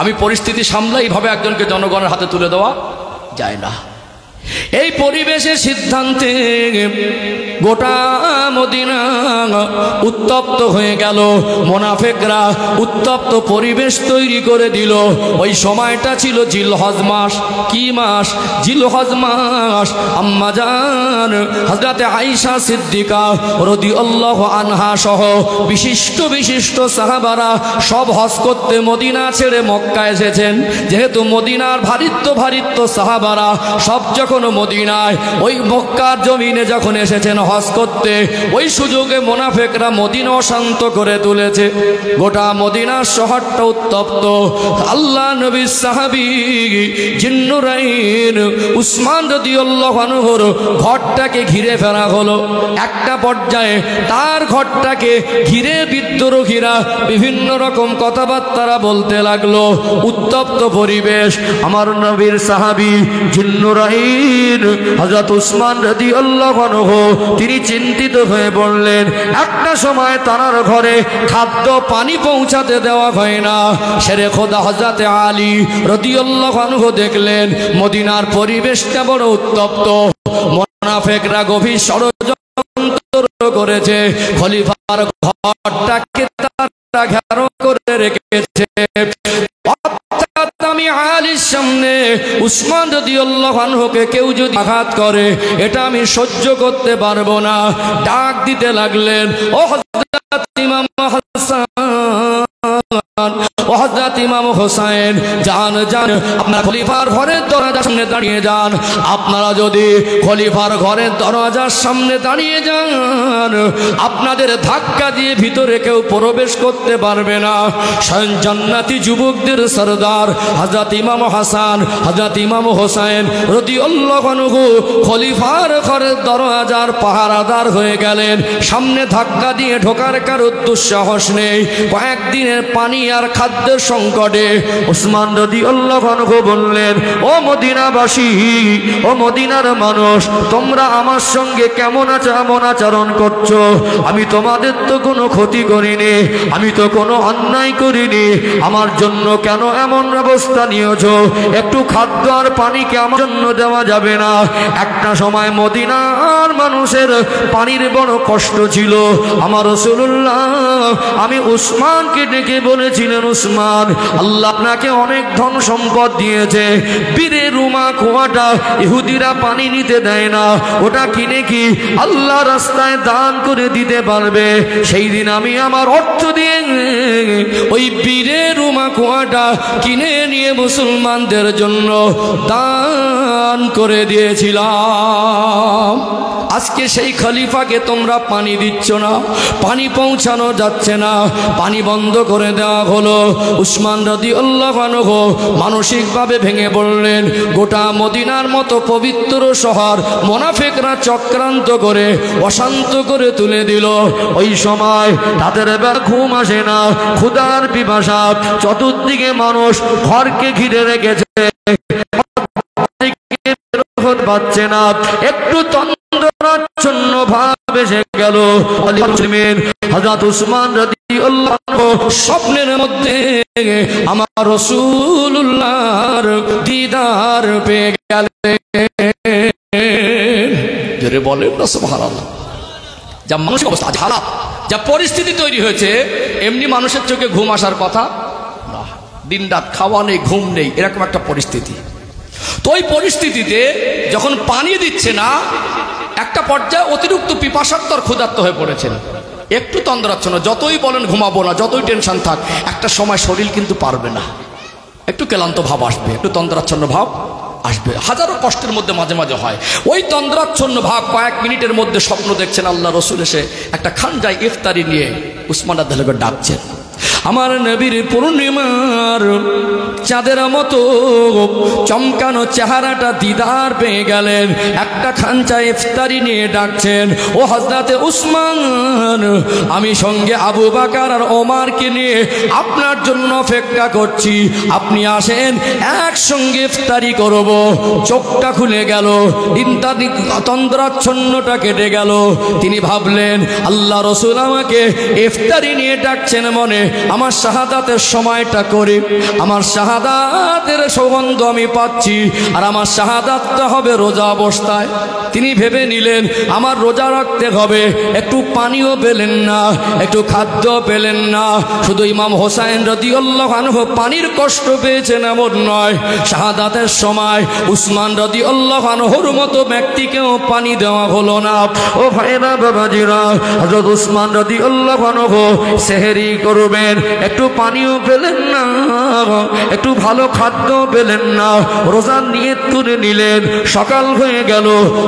Speaker 1: আমি পরিস্থিতি সামলাই, এইভাবে একজনকে জনগণের হাতে তুলে দেওয়া যায় না। এই পরিবেশের সিদ্ধান্তে গোটা মদিনা উত্তপ্ত হয়ে গেল। মোনাফেকরা উত্তপ্ত পরিবেশ তৈরি করে দিল। ওই সময়টা ছিল জিলহজ মাস। কি মাস? জিলহজ মাস। আম্মা জান হযরতে আয়েশা সিদ্দিকা রাদিয়াল্লাহু আনহা সহ বিশিষ্ট সাহাবারা সব হজ করতে মদিনা ছেড়ে মক্কা এসেছেন। যেহেতু মদিনার ভারিত্ব সাহাবারা সব যখন মদিনায় ওই মক্কার জমিনে যখন এসেছেন হজ করতে, ওই সুযোগে মুনাফিকরা মদিনা শান্ত করে তুলেছে। গোটা মদিনার শহরটা উত্তপ্ত। আল্লাহ নবীর সাহাবী জিন্নুরাইন উসমান রাদিয়াল্লাহু আনহুর ঘরটাকে ঘিরে ফেলা হলো। একটা পর্যায়ে তার ঘরটাকে ঘিরে বিদ্রোহীরা বিভিন্ন রকম কথাবার্তা বলতে লাগলো। উত্তপ্ত পরিবেশ। আমার নবীর সাহাবী জিন্নুরাইন হযরত উসমান রাদিয়াল্লাহু আনহু তিনি চিন্তিত হয়ে পড়লেন। একটা সময় তার ঘরে খাদ্য পানি পৌঁছাতে দেওয়া হয় না। শেরে খোদা হযরত আলী রাদিয়াল্লাহু আনহু দেখলেন মদিনার পরিবেশটা বড় উত্তপ্ত, মুনাফিকরা গভীর ষড়যন্ত্র করেছে, খলিফার ঘরটাকে তারা ঘেরাও করে রেখেছে। আমি আলীর সামনে উসমান রাদিয়াল্লাহু আনহুকে কেউ যদি আঘাত করে এটা আমি সহ্য করতে পারবো না। ডাক দিতে লাগলেন, ও হযরত ইমাম হাসান, ও হযরত ইমাম হোসেন, যান যান আপনারা খলিফার ঘরের দরজার সামনে দাঁড়িয়ে যান। আপনারা যদি খলিফার ঘরের দরজার সামনে দাঁড়িয়ে যান আপনাদের ধাক্কা দিয়ে ভিতরে কেউ প্রবেশ করতে পারবে না। স্বয়ং জান্নাতি যুবকদের সরদার হযরত ইমাম হাসান, হযরত ইমাম হোসেন রাদিয়াল্লাহু আনহু খলিফার ঘরের দরজার পাহারাদার হয়ে গেলেন। সামনে ধাক্কা দিয়ে ঢোকার কারো দুঃসাহস নেই। কয়েকদিনের পানি আর খাদ্যের সংকটে উসমান রাদিয়াল্লাহু আনহু বললেন, ও মদিনাবাসী, ও মদিনার মানুষ, তোমরা আমার সঙ্গে কেমন আচরণ করছো? আমি তোমাদের তো কোনো ক্ষতি করিনি, আমি তো কোনো অন্যায় করিনি, আমার জন্য কেন এমন ব্যবস্থা নিয়েছো? একটু খাদ্য আর পানিকে আমার জন্য দেওয়া যাবে না? একটা সময় মদিনার মানুষের পানির বড় কষ্ট ছিল। আমার রাসূলুল্লাহ আমি উসমানকে ডেকে বলেছিলেন, উসমান, আল্লাহ আপনাকে অনেক ধন সম্পদ দিয়েছে, বীরে রুমা কুয়াটা ইহুদিরা পানি নিতে দেয় না, ওটা কিনে কি আল্লাহ রাস্তায় দান করে দিতে পারবে? সেই দিন আমি আমার অর্থ দিয়ে ওই বীরে রুমা কুয়াটা কিনে নিয়ে মুসলমানদের জন্য দান করে দিয়েছিলাম। আজকে সেই খলিফাকে তোমরা পানি দিচ্ছ না, পানি পৌঁছানো যাচ্ছে না, পানি বন্ধ করে দেওয়া হলো। উসমান রাদিয়াল্লাহু আনহু মানসিকভাবে ভেঙে পড়লেন। গোটা মদিনার মতো পবিত্র শহর মুনাফিকরা চক্রান্ত করে অশান্ত করে তুলে দিল। ওই সময় তাদের এবার ঘুম আসে না, ক্ষুধার পিপাসা, চতুর্দিকে মানুষ ঘরকে ঘিরে রেখেছে, পাচ্ছে না, একটু তন্দ্রাচ্ছন্ন ভাব এসে গেল। হযরত উসমান রাদিয়াল্লাহু আনহু স্বপ্নের মধ্যে আমার রাসূলুল্লাহর দিদার পেয়ে গেলেন। জোরে বলেন না সুবহানাল্লাহ। যা মানসিক অবস্থা, আজ হালাত, যা পরিস্থিতি তৈরি হয়েছে, এমনি মানুষের চোখে ঘুম আসার কথা না। দিন রাত খাওয়া নেই, ঘুম নেই, এরকম একটা পরিস্থিতি। তো ওই পরিস্থিতিতে যখন পানি দিচ্ছে না, একটা পর্যায়ে অতিরিক্ত পিপাসার্থ ক্ষুধার্ত হয়ে পড়েছেন, একটু তন্দ্রাচ্ছন্ন, যতই বলেন ঘুমাবো না, যতই টেনশন থাক, একটা সময় শরীর কিন্তু পারবে না, একটু ক্লান্ত ভাব আসবে, একটু তন্দ্রাচ্ছন্ন ভাব আসবে। হাজারো কষ্টের মধ্যে মাঝে মাঝে হয়। ওই তন্দ্রাচ্ছন্ন ভাব কয়েক মিনিটের মধ্যে স্বপ্ন দেখছেন আল্লাহ রসুল এসে একটা খানজায় ইফতারি নিয়ে উসমান রাদিয়াল্লাহু আনহু ডাকছেন। আমার নবীর পূর্ণিমার চাঁদের মতো চমকানো চেহারাটা দিদার পেয়ে গেলেন। একটা খানচা ইফতারি নিয়ে ডাকছেন, ও হযরতে উসমান, আমি সঙ্গে আবু বকর আর ওমরকে নিয়ে আপনার জন্য অপেক্ষা করছি, আপনি আসেন, একসঙ্গে ইফতারি করব। চোখটা খুলে গেল, তন্দ্রাচ্ছন্নটা কেটে গেল। তিনি ভাবলেন আল্লাহ রসুল আমাকে ইফতারি নিয়ে ডাকছেন, মনে আমার শাহাদাতের সময়টা করে, আমার শাহাদাতের সুগন্ধ আমি পাচ্ছি, আর আমার শাহাদাতটা হবে রোজা অবস্থায়। তিনি ভেবে নিলেন আমার রোজা রাখতে হবে। একটু পানিও পেলেন না, একটু খাদ্য পেলেন না। শুধু ইমাম হোসেন রাদিয়াল্লাহু আনহু পানির কষ্ট পেয়েছেন এমন নয়, শাহাদাতের সময় উসমান রাদিয়াল্লাহু আনহুর মতো ব্যক্তিকেও পানি দেওয়া হলো না। ও ভাইরা বাবাজিরা, হযরত উসমান রাদিয়াল্লাহু আনহু সেহরি করবেন, একটু পানিও পেলেন না, একটু ভালো খাদ্য পেলেন না। রোজার নিয়ত করে নিলেন। সকাল হয়ে গেল,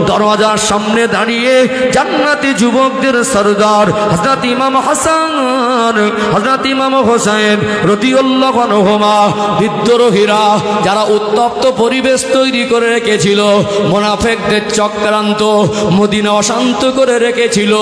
Speaker 1: দরওয়াজার সামনে দাঁড়িয়ে জান্নাতি যুবকদের সরদার হযরত ইমাম হাসান, হযরত ইমাম হোসেন রাদিয়াল্লাহু আনহুমা, বিদ্রোহীরা যারা উত্তপ্ত পরিবেশ তৈরি করে রেখেছিল, মুনাফিকদের চক্রান্ত মদিনা অশান্ত করে রেখেছিল,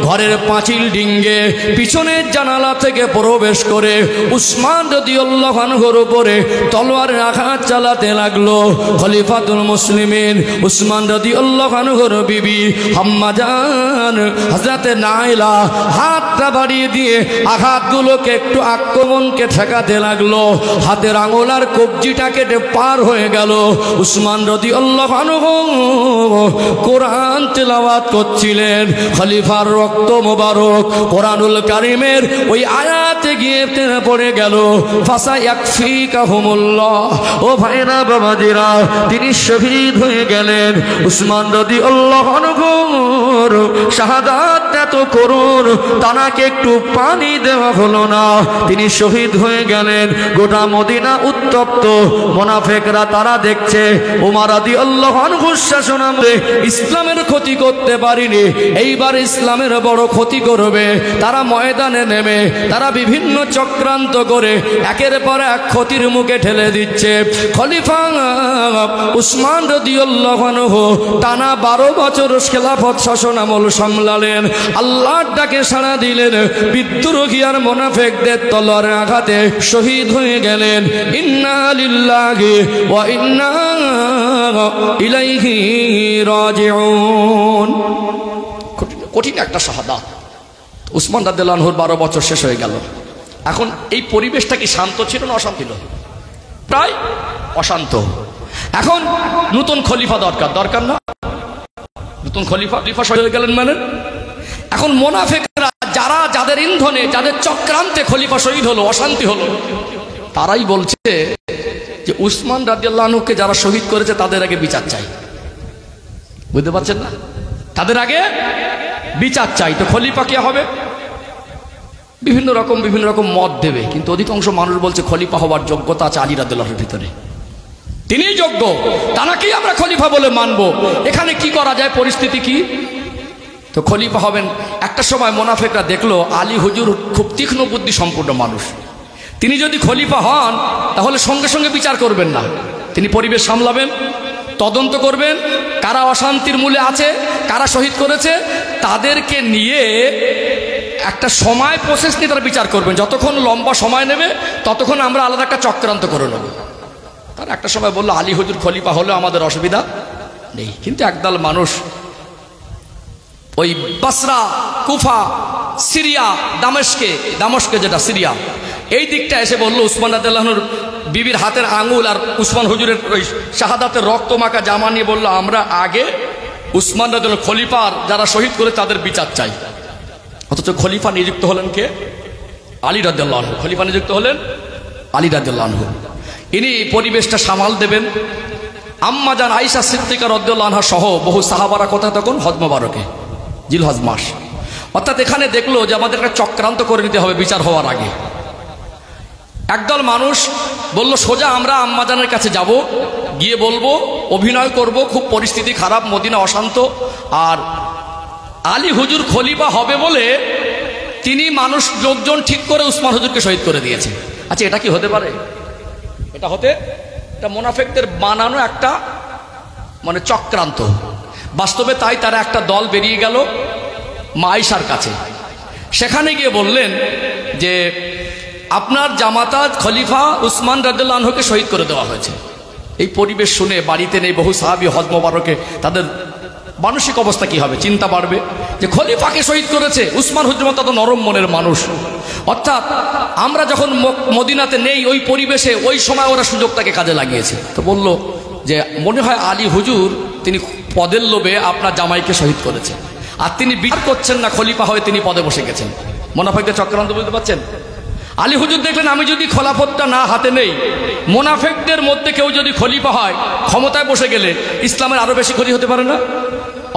Speaker 1: ঘরের পাঁচিল ডিঙ্গে পিছনের জানালা থেকে প্রবেশ করে উসমান রাদিয়াল্লাহু আনহুর উপরে তলোয়ারের আঘাত চালাতে লাগলো। খলিফাতুল মুসলিমিন উসমান রাদিয়াল্লাহু আনহুর বিবি আম্মা জান হযরতে নাইলা হাতটা বাড়িয়ে দিয়ে আঘাতগুলোকে একটু আক্রমণকে ঠেকাতে লাগলো। হাতের আঙুল আর কবজিটা কেটে পার হয়ে গেল। উসমান রাদিয়াল্লাহু আনহু কোরআন তেলাওয়াত করছিলেন। খলিফার রক্ত মোবারক কোরআনুল কারীমের ওই আয়াতে গিয়ে পড়ে গেল, ফাসায়াকফিকাহুমুল্লাহ। ও ভাইরা বাবাজিরা, তিনি শহীদ হয়ে গেলেন। উসমান রাদিয়াল্লাহু আনহুর শাহাদাত এত করুণ, তানাকে একটু পানি দেওয়া হলো না, তিনি শহীদ হয়ে গেলেন। গোটা মদিনা উত্তপ্ত, মুনাফিকরা তারা দেখছে ওমর রাদিয়াল্লাহু আনহুর শাসনামলে ইসলামের ক্ষতি করতে পারিনি, এইবার ইসলামের বড় ক্ষতি করবে। তারা ময়দানে নেমে তারা বিভিন্ন চক্রান্ত করে একের পর এক ক্ষতির মুখে ঠেলে দিচ্ছে। খলিফা উসমান রাদিয়াল্লাহু আনহু টানা 12 বছর খেলাফত শাসনামল সামলালেন। আল্লাহর ডাকে সাড়া দিলেন, বিদ্রোহী আর মুনাফিকদের তলোয়ারের আঘাতে শহীদ হয়ে গেলেন। ইন্না লিল্লাহি ওয়া ইন্না ইলাইহি রাজিউন। কঠিন একটা শাহাদাত। উসমান রাদিয়াল্লাহু আনহুর 12 বছর শেষ হয়ে গেল। এখন এই পরিবেশটা কি শান্ত ছিল না অশান্ত ছিল? প্রায় অশান্ত। এখন নতুন খলিফা দরকার না? নতুন খলিফা হয়ে গেলেন মানে এখন মুনাফিকরা যাদের ইন্ধনে যাদের চক্রান্তে খলিফা শহীদ হলো, অশান্তি হলো, তারাই বলছে যে উসমান রাদিয়াল্লাহু আনহুকে যারা শহীদ করেছে তাদের আগে বিচার চাই। বুঝতে পারছেন না? তাদের আগে বিচার চাই। তো খলিফা কে হবে? বিভিন্ন রকম মত দেবে, কিন্তু অধিকাংশ মানুষ বলছে খলিফা হওয়ার যোগ্যতা আছে আলী রাদিয়াল্লাহুর ভিতরে, তিনিই যোগ্য, তানাকেই আমরা খলিফা বলে মানব। এখানে কি করা যায়, পরিস্থিতি কি? তো খলিফা হবেন। একটা সময় মুনাফিকরা দেখলো আলী হুজুর খুব তীক্ষ্ণ বুদ্ধি সম্পূর্ণ মানুষ, তিনি যদি খলিফা হন তাহলে সঙ্গে সঙ্গে বিচার করবেন না, তিনি পরিবেশ সামলাবেন, তদন্ত করবেন, কারা অশান্তির মূলে আছে, কারা শহীদ করেছে, তাদেরকে নিয়ে একটা সময় প্রসেস নিয়ে তারা বিচার করবেন। যতক্ষণ লম্বা সময় নেবে ততক্ষণ আমরা আলাদা একটা চক্রান্ত করে নেব। তারা একটা সময় বললো আলী হুজুর খলিফা হলে আমাদের অসুবিধা নেই। কিন্তু একদল মানুষ ওই বাসরা, কুফা, সিরিয়া, দামেস্কে যেটা সিরিয়া, এই দিকটা এসে বললো উসমান রাদিয়াল্লাহু আনহুর বিবির হাতের আঙুল আর উসমান হুজুরের ওই শাহাদাতের রক্ত মাখা জামা নিয়ে বললো আমরা আগে উসমান রাদিয়াল্লাহু খলিফার যারা শহীদ করে তাদের বিচার চাই। অথচ খলিফা নিযুক্ত হলেন কে? আলী রাদিয়াল্লাহু আনহু। খলিফা নিযুক্ত হলেন আলী রাদিয়াল্লাহু আনহু। ইনি পরিবেশটা সামাল দেবেন। আম্মা জান আয়েশা সিদ্দিকা রাদিয়াল্লাহু আনহা সহ বহু সাহাবারা কোথায় তখন হজ মোবারকে, জিলহজ মাস। অর্থাৎ এখানে দেখলো যে আমাদের একটা চক্রান্ত করে নিতে হবে বিচার হওয়ার আগে। একদল মানুষ বলল সোজা আমরা আম্মা জানের কাছে যাব, গিয়ে বলবো, অভিনয় করব, খুব পরিস্থিতি খারাপ, মদিনা অশান্ত, আর আলী হুজুর খলিফা হবে বলে তিনি লোকজন ঠিক করে উসমান হুজুরকে শহীদ করে দিয়েছে। আচ্ছা, এটা কি হতে পারে? এটা মুনাফিকদের বানানো একটা মানে চক্রান্ত। বাস্তবে তাই তারা একটা দল বেরিয়ে গেল মা আয়েশার কাছে, সেখানে গিয়ে বললেন যে আপনার জামাতা খলিফা উসমান রাদিয়াল্লাহু আনহুকে শহীদ করে দেওয়া হয়েছে। এই পরিবেশ শুনে বাড়িতে নেই বহু সাহাবী হজ মোবারকে, তাদের মানসিক অবস্থা কি হবে, চিন্তা বাড়বে যে খলিফাকে শহীদ করেছে। উসমান হুজুর মতো নরম মনের মানুষ। অর্থাৎ আমরা যখন মদিনাতে নেই ওই পরিবেশে, ওই সময় ওরা সুযোগটাকে কাজে লাগিয়েছে। তো বলল যে মনে হয় আলী হুজুর তিনি পদের লোভে আপনার জামাইকে শহীদ করেছে, আর তিনি বিচার করছেন না, খলিফা হয়ে তিনি পদে বসে গেছেন। মুনাফিকদের চক্রান্ত বুঝতে পারছেন? আলী হুজুর দেখলেন আমি যদি খলাফতটা না হাতে নেই, মুনাফিকদের মধ্যে কেউ যদি খলিফা হয়, ক্ষমতায় বসে গেলে ইসলামের আরো বেশি ক্ষতি হতে পারে না?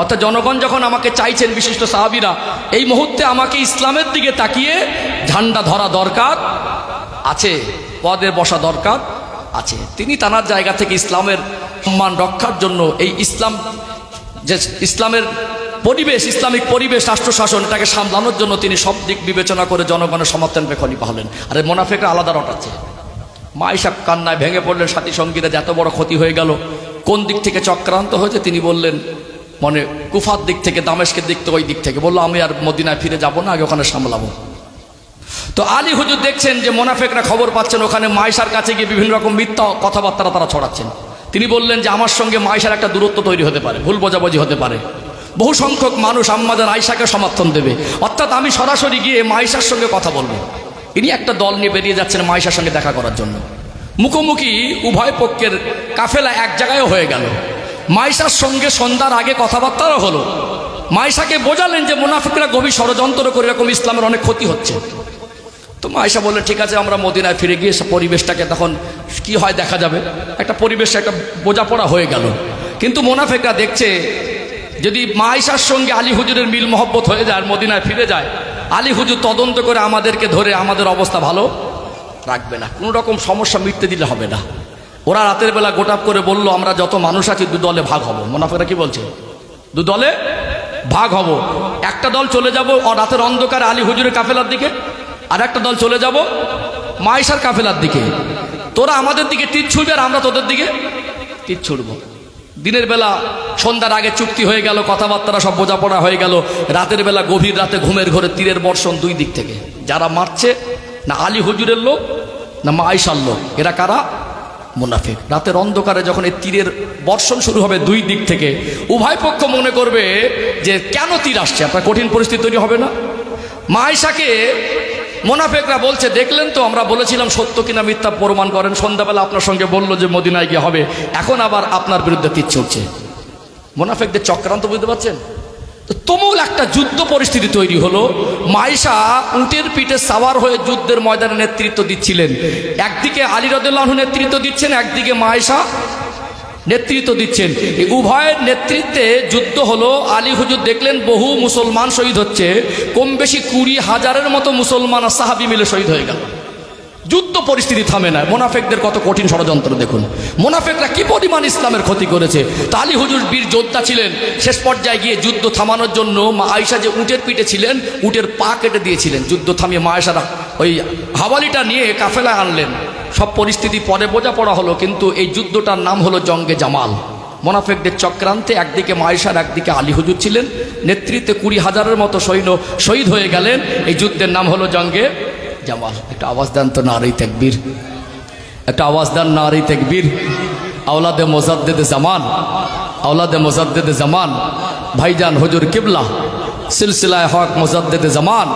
Speaker 1: অর্থাৎ জনগণ যখন আমাকে চাইছেন, বিশিষ্ট সাহাবীরা, এই মুহূর্তে আমাকে ইসলামের দিকে তাকিয়ে ঝান্ডা ধরা দরকার আছে, পদে বসা দরকার আছে। তিনি তানার জায়গা থেকে ইসলামের সম্মান রক্ষার জন্য এই ইসলামের পরিবেশ, ইসলামিক পরিবেশ, রাষ্ট্রশাসন, এটাকে সামলানোর জন্য তিনি সব দিক বিবেচনা করে জনগণের সমর্থন পেয়ে খলিফা হলেন। আর মুনাফিকরা আলাদা রটাচ্ছে। মা আয়েশা কান্নায় ভেঙে পড়লেন, সাথী সঙ্গীরা যে এত বড় ক্ষতি হয়ে গেল, কোন দিক থেকে চক্রান্ত হয়েছে তিনি বললেন মানে কুফার দিক থেকে, দামেস্কের দিক থেকে, ওই দিক থেকে। বললো আমি আর মদিনায় ফিরে যাব না, আগে ওখানে সামলাবো। তো আলী হুজুর দেখছেন যে মোনাফেকরা খবর পাচ্ছেন, ওখানে মায়েশার কাছে গিয়ে বিভিন্ন রকম মিথ্যা কথাবার্তা তারা ছড়াচ্ছেন। তিনি বললেন যে আমার সঙ্গে মায়েশার একটা দূরত্ব তৈরি হতে পারে, ভুল বোঝাবুঝি হতে পারে, বহু সংখ্যক মানুষ আম্মাজান আয়েশাকে সমর্থন দেবে, অর্থাৎ আমি সরাসরি গিয়ে মায়েশার সঙ্গে কথা বলবো। ইনি একটা দল নিয়ে বেরিয়ে যাচ্ছেন মায়েশার সঙ্গে দেখা করার জন্য। মুখোমুখি উভয় পক্ষের কাফেলা এক জায়গায়ও হয়ে গেল। মায়েশার সঙ্গে সন্ধ্যার আগে কথাবার্তাও হলো। মায়েশাকে বোঝালেন যে মুনাফিকরা গভীর ষড়যন্ত্র করে এরকম ইসলামের অনেক ক্ষতি হচ্ছে। তো মায়েশা বললেন ঠিক আছে, আমরা মদিনায় ফিরে গিয়ে পরিবেশটাকে তখন কি হয় দেখা যাবে। একটা পরিবেশ একটা বোঝাপড়া হয়ে গেল। কিন্তু মুনাফিকরা দেখছে যদি মায়েশার সঙ্গে আলী হুজুরের মিল মহব্বত হয়ে যায়, মদিনায় ফিরে যায়, আলী হুজুর তদন্ত করে আমাদেরকে ধরে আমাদের অবস্থা ভালো রাখবে না, কোনো রকম সমস্যা মিটতে দিলে হবে না। ওরা রাতের বেলা গোটাপ করে বলল আমরা যত মানুষ আছি দু দলে ভাগ হব। মুনাফিকরা কি বলছে? দু দলে ভাগ হব। একটা দল চলে যাব রাতের অন্ধকারে আলী হুজুরের কাফেলার দিকে, আর একটা দল চলে যাব মায়েশার কাফেলার দিকে। তোরা আমাদের দিকে তীর ছুড়বে আর আমরা তোদের দিকে তীর ছুড়ব। দিনের বেলা সন্ধ্যার আগে চুক্তি হয়ে গেল, কথাবার্তা সব বোঝাপড়া হয়ে গেল। রাতের বেলা গভীর রাতে ঘুমের ঘরে তীরের বর্ষণ দুই দিক থেকে। যারা মারছে না আলী হুজুরের লোক না মায়েশার লোক, এরা কারা? মুনাফিক। রাতের অন্ধকারে যখন এই তীরের বর্ষণ শুরু হবে দুই দিক থেকে, উভয় পক্ষ মনে করবে যে কেন তীর আসছে, আপনার কঠিন পরিস্থিতি তৈরি হবে না? মায়েশাকে মুনাফিকরা বলছে দেখলেন তো, আমরা বলেছিলাম সত্য কিনা মিথ্যা প্রমাণ করেন। সন্ধ্যাবেলা আপনার সঙ্গে বললো যে মদিনায় গিয়ে হবে, এখন আবার আপনার বিরুদ্ধে তীর ছুড়ছে। মুনাফিকদের চক্রান্ত বুঝতে পারছেন? তো তুমুল একটা যুদ্ধ পরিস্থিতি তৈরি হলো। মায়েশা উটের পিঠে সাওয়ার হয়ে যুদ্ধের ময়দানে নেতৃত্ব দিচ্ছিলেন। একদিকে আলী রাদিয়াল্লাহু আনহু নেতৃত্ব দিচ্ছেন, একদিকে মায়েশা নেতৃত্ব দিচ্ছেন। এই উভয়ের নেতৃত্বে যুদ্ধ হলো। আলী হুজুর দেখলেন বহু মুসলমান শহীদ হচ্ছে, কম বেশি 20,000-এর মতো মুসলমান আর সাহাবী মিলে শহীদ হয়ে গেল। যুদ্ধ পরিস্থিতি থামে না। মুনাফিকদের কত কঠিন ষড়যন্ত্র দেখুন। মুনাফিকরা কি পরিমাণ ইসলামের ক্ষতি করেছে। তা আলী হুজুর বীর যোদ্ধা ছিলেন, শেষ পর্যায়ে গিয়ে যুদ্ধ থামানোর জন্য আয়েশা যে উটের পিঠে ছিলেন, উটের পা কেটে দিয়েছিলেন। যুদ্ধ থামিয়ে মায়েশারা ওই হাওয়ালিটা নিয়ে কাফেলায় আনলেন। সব পরিস্থিতি পরে বোঝাপড়া হলো, কিন্তু এই যুদ্ধটার নাম হলো জঙ্গে জামাল। মুনাফিকদের চক্রান্তে একদিকে মায়েশার একদিকে আলী হুজুর ছিলেন, নেতৃত্বে 20,000-এর মতো সৈন্য শহীদ হয়ে গেলেন। এই যুদ্ধের নাম হলো জঙ্গে জামাল। একটা আওয়াজ দেন তো নারী তাকবীর, একটা আওয়াজ দেন নারী তাকবীর। আওলাদে মুজাদ্দিদ জামান, আওলাদে মুজাদ্দিদ জামান ভাইজান হুজুর কিবলা সিলসিলায়ে হক মুজাদ্দিদ জামান,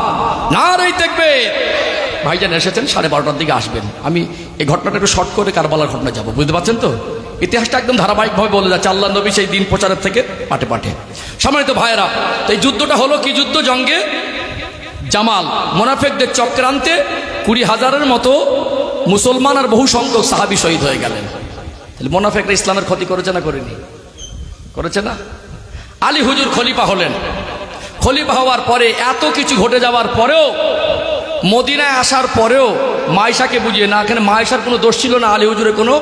Speaker 1: নারী তাকবীর। ভাইজান এসেছেন 12:30টার দিকে আসবেন। আমি এই ঘটনাটা একটু শর্ট করে কারবালার ঘটনা যাব, বুঝতে পারছেন তো? ইতিহাসটা একদম ধারাবাহিকভাবে বলে যাচ্ছে। আল্লাহ নবী সেই দিন প্রচারের থেকে পাটে পাটে। সম্মানিত ভাইয়েরা, তো এই যুদ্ধটা হলো কি যুদ্ধ? জঙ্গে জামাল। মুনাফিকদের চক্রান্তে 20,000-এর মতো মুসলমান আর বহু সংখ্যক সাহাবী শহীদ হয়ে গেলেন। তাহলে মুনাফিকরা ইসলামের ক্ষতি করেছে না করেনি? করেছে না? আলী হুজুর খলিফা হলেন। খলিফা হওয়ার পরে এত কিছু ঘটে যাওয়ার পরেও, মদিনায় আসার পরেও মায়েশাকে বুঝিয়ে না, এখানে মায়েশার কোনো দোষ ছিল না, আলী হুজুরের কোনো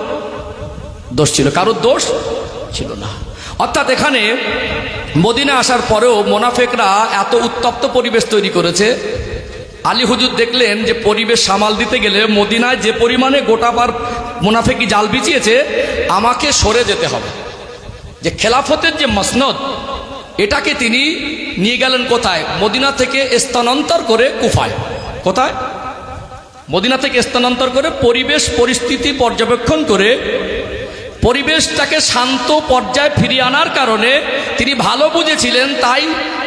Speaker 1: দোষ ছিল, কারোর দোষ ছিল না। অর্থাৎ এখানে মদিনা আসার পরেও মুনাফিকরা এত উত্তপ্ত পরিবেশ তৈরি করেছে। আলী হুজুর দেখলেন যে পরিবেশ সামাল দিতে গেলে মদিনায় যে পরিমাণে গোটাবার মুনাফিকি জাল বিছিয়েছে, আমাকে সরে যেতে হবে। যে খেলাফতের যে মসনদ, এটাকে তিনি নিয়ে গেলেন কোথায়? মদিনা থেকে স্থানান্তর করে কুফায়। কোথায়? মদিনা থেকে স্থানান্তর করে পরিবেশ পরিস্থিতি পর্যবেক্ষণ করে পরিবেশটাকে শান্ত পর্যায়ে ফিরিয়ে আনার কারণে তিনি ভালো বুঝেছিলেন। তাই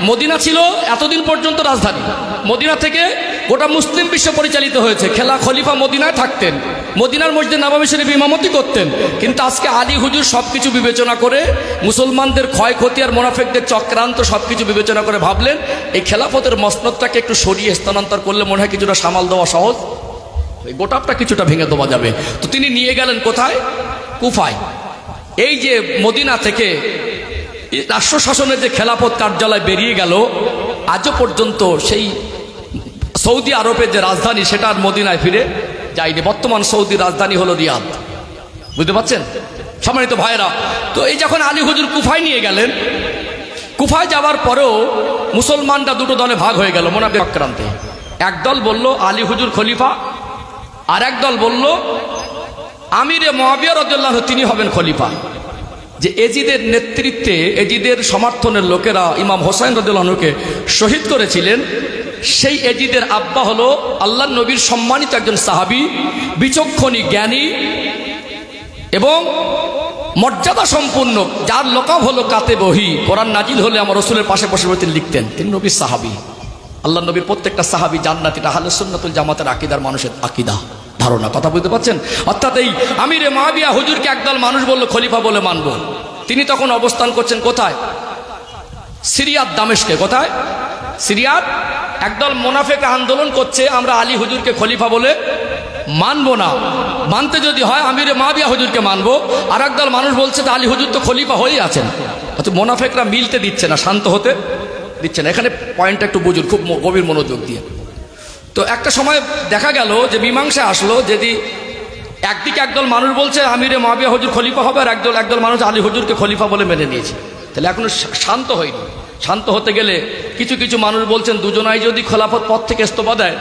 Speaker 1: মদিনা ছিল এতদিন পর্যন্ত রাজধানী। মদিনা থেকে গোটা মুসলিম বিশ্ব পরিচালিত হয়েছে। খলিফা মদিনায় থাকতেন, মদিনার মসজিদে নববী শরীফ ইমামতি করতেন। কিন্তু আজকে আলী হুজুর সবকিছু বিবেচনা করে, মুসলমানদের ক্ষয়ক্ষতি আর মুনাফিকদের চক্রান্ত সবকিছু বিবেচনা করে ভাবলেন এই খেলাফতের মসনদটাকে একটু সরিয়ে স্থানান্তর করলে মনে হয় কিছুটা সামাল দেওয়া সহজ, এই গোটাপটা কিছুটা ভেঙে দেওয়া যাবে। তো তিনি নিয়ে গেলেন কোথায়? কুফায়। এই যে মদিনা থেকে রাষ্ট্র শাসনের যে খেলাফত কার্যালয় বেরিয়ে গেল, আজও পর্যন্ত সেই সৌদি আরবের যে রাজধানী সেটা আর মদিনায় ফিরে যায়নি। বর্তমান সৌদির রাজধানী হলো রিয়াদ, বুঝতে পারছেন সম্মানিত ভাইয়েরা। তো এই যখন আলী হুজুর কুফায় নিয়ে গেলেন, কুফায় যাওয়ার পরেও মুসলমানরা দুটো দলে ভাগ হয়ে গেল মুনাফিক চক্রান্তে। একদল বলল আলী হুজুর খলিফা, আর একদল বলল আমিরে মুআবিয়া রাদিয়াল্লাহু আনহু তিনি হবেন খলিফা। যে এজিদের নেতৃত্বে, এজিদের সমর্থনের লোকেরা ইমাম হোসাইন রাদিয়াল্লাহু আনহুকে শহীদ করেছিলেন, সেই এজিদের আব্বা হলো আল্লাহর নবীর সম্মানিত একজন সাহাবী, বিচক্ষণী জ্ঞানী এবং মর্যাদা সম্পূর্ণ, যার লকাব হলো কাতে বহি। কোরআন নাজিল হলে আমার রাসূলের পাশে বসে তিনি লিখতেন। তিনি নবীর সাহাবী। আল্লাহ নবীর প্রত্যেকটা সাহাবী জান্নাতি। এটা আহলে সুন্নাতুল জামাতের আকীদার মানুষের আকীদা ধারণা। কথা বুঝতে পারছেন? অর্থাৎ এই আমিরে মুআবিয়া হুজুরকে একদল মানুষ বলল খলিফা বলে মানব। তিনি তখন অবস্থান করছেন কোথায়? সিরিয়ার দামেস্কে। কোথায়? সিরিয়ার। একদল মুনাফিক আন্দোলন করছে, আমরা আলী হুজুরকে খলিফা বলে মানব না, মানতে যদি হয় আমিরে মুআবিয়া হুজুরকে মানব। আর একদল মানুষ বলছে যে আলী হুজুর তো খলিফা হয়েই আছেন। অর্থাৎ মুনাফিকরা মিলতে দিচ্ছে না, শান্ত হতে দিচ্ছে না। এখানে পয়েন্টটা একটু বুঝুন খুব গভীর মনোযোগ দিয়ে। তো একটা সময় দেখা গেল যে মীমাংসা আসলো, যদি একদিকে একদল মানুষ বলছে আমিরে মুআবিয়া হুজুর খলিফা হবে, আর একদল মানুষ আলী হুজুরকে খলিফা বলে মেনে নিয়েছে। তাহলে এখনো শান্ত হয়নি। শান্ত হতে গেলে কিছু কিছু মানুষ বলছেন দুজনাই যদি খেলাফত পদ থেকে ইস্তফা দেয়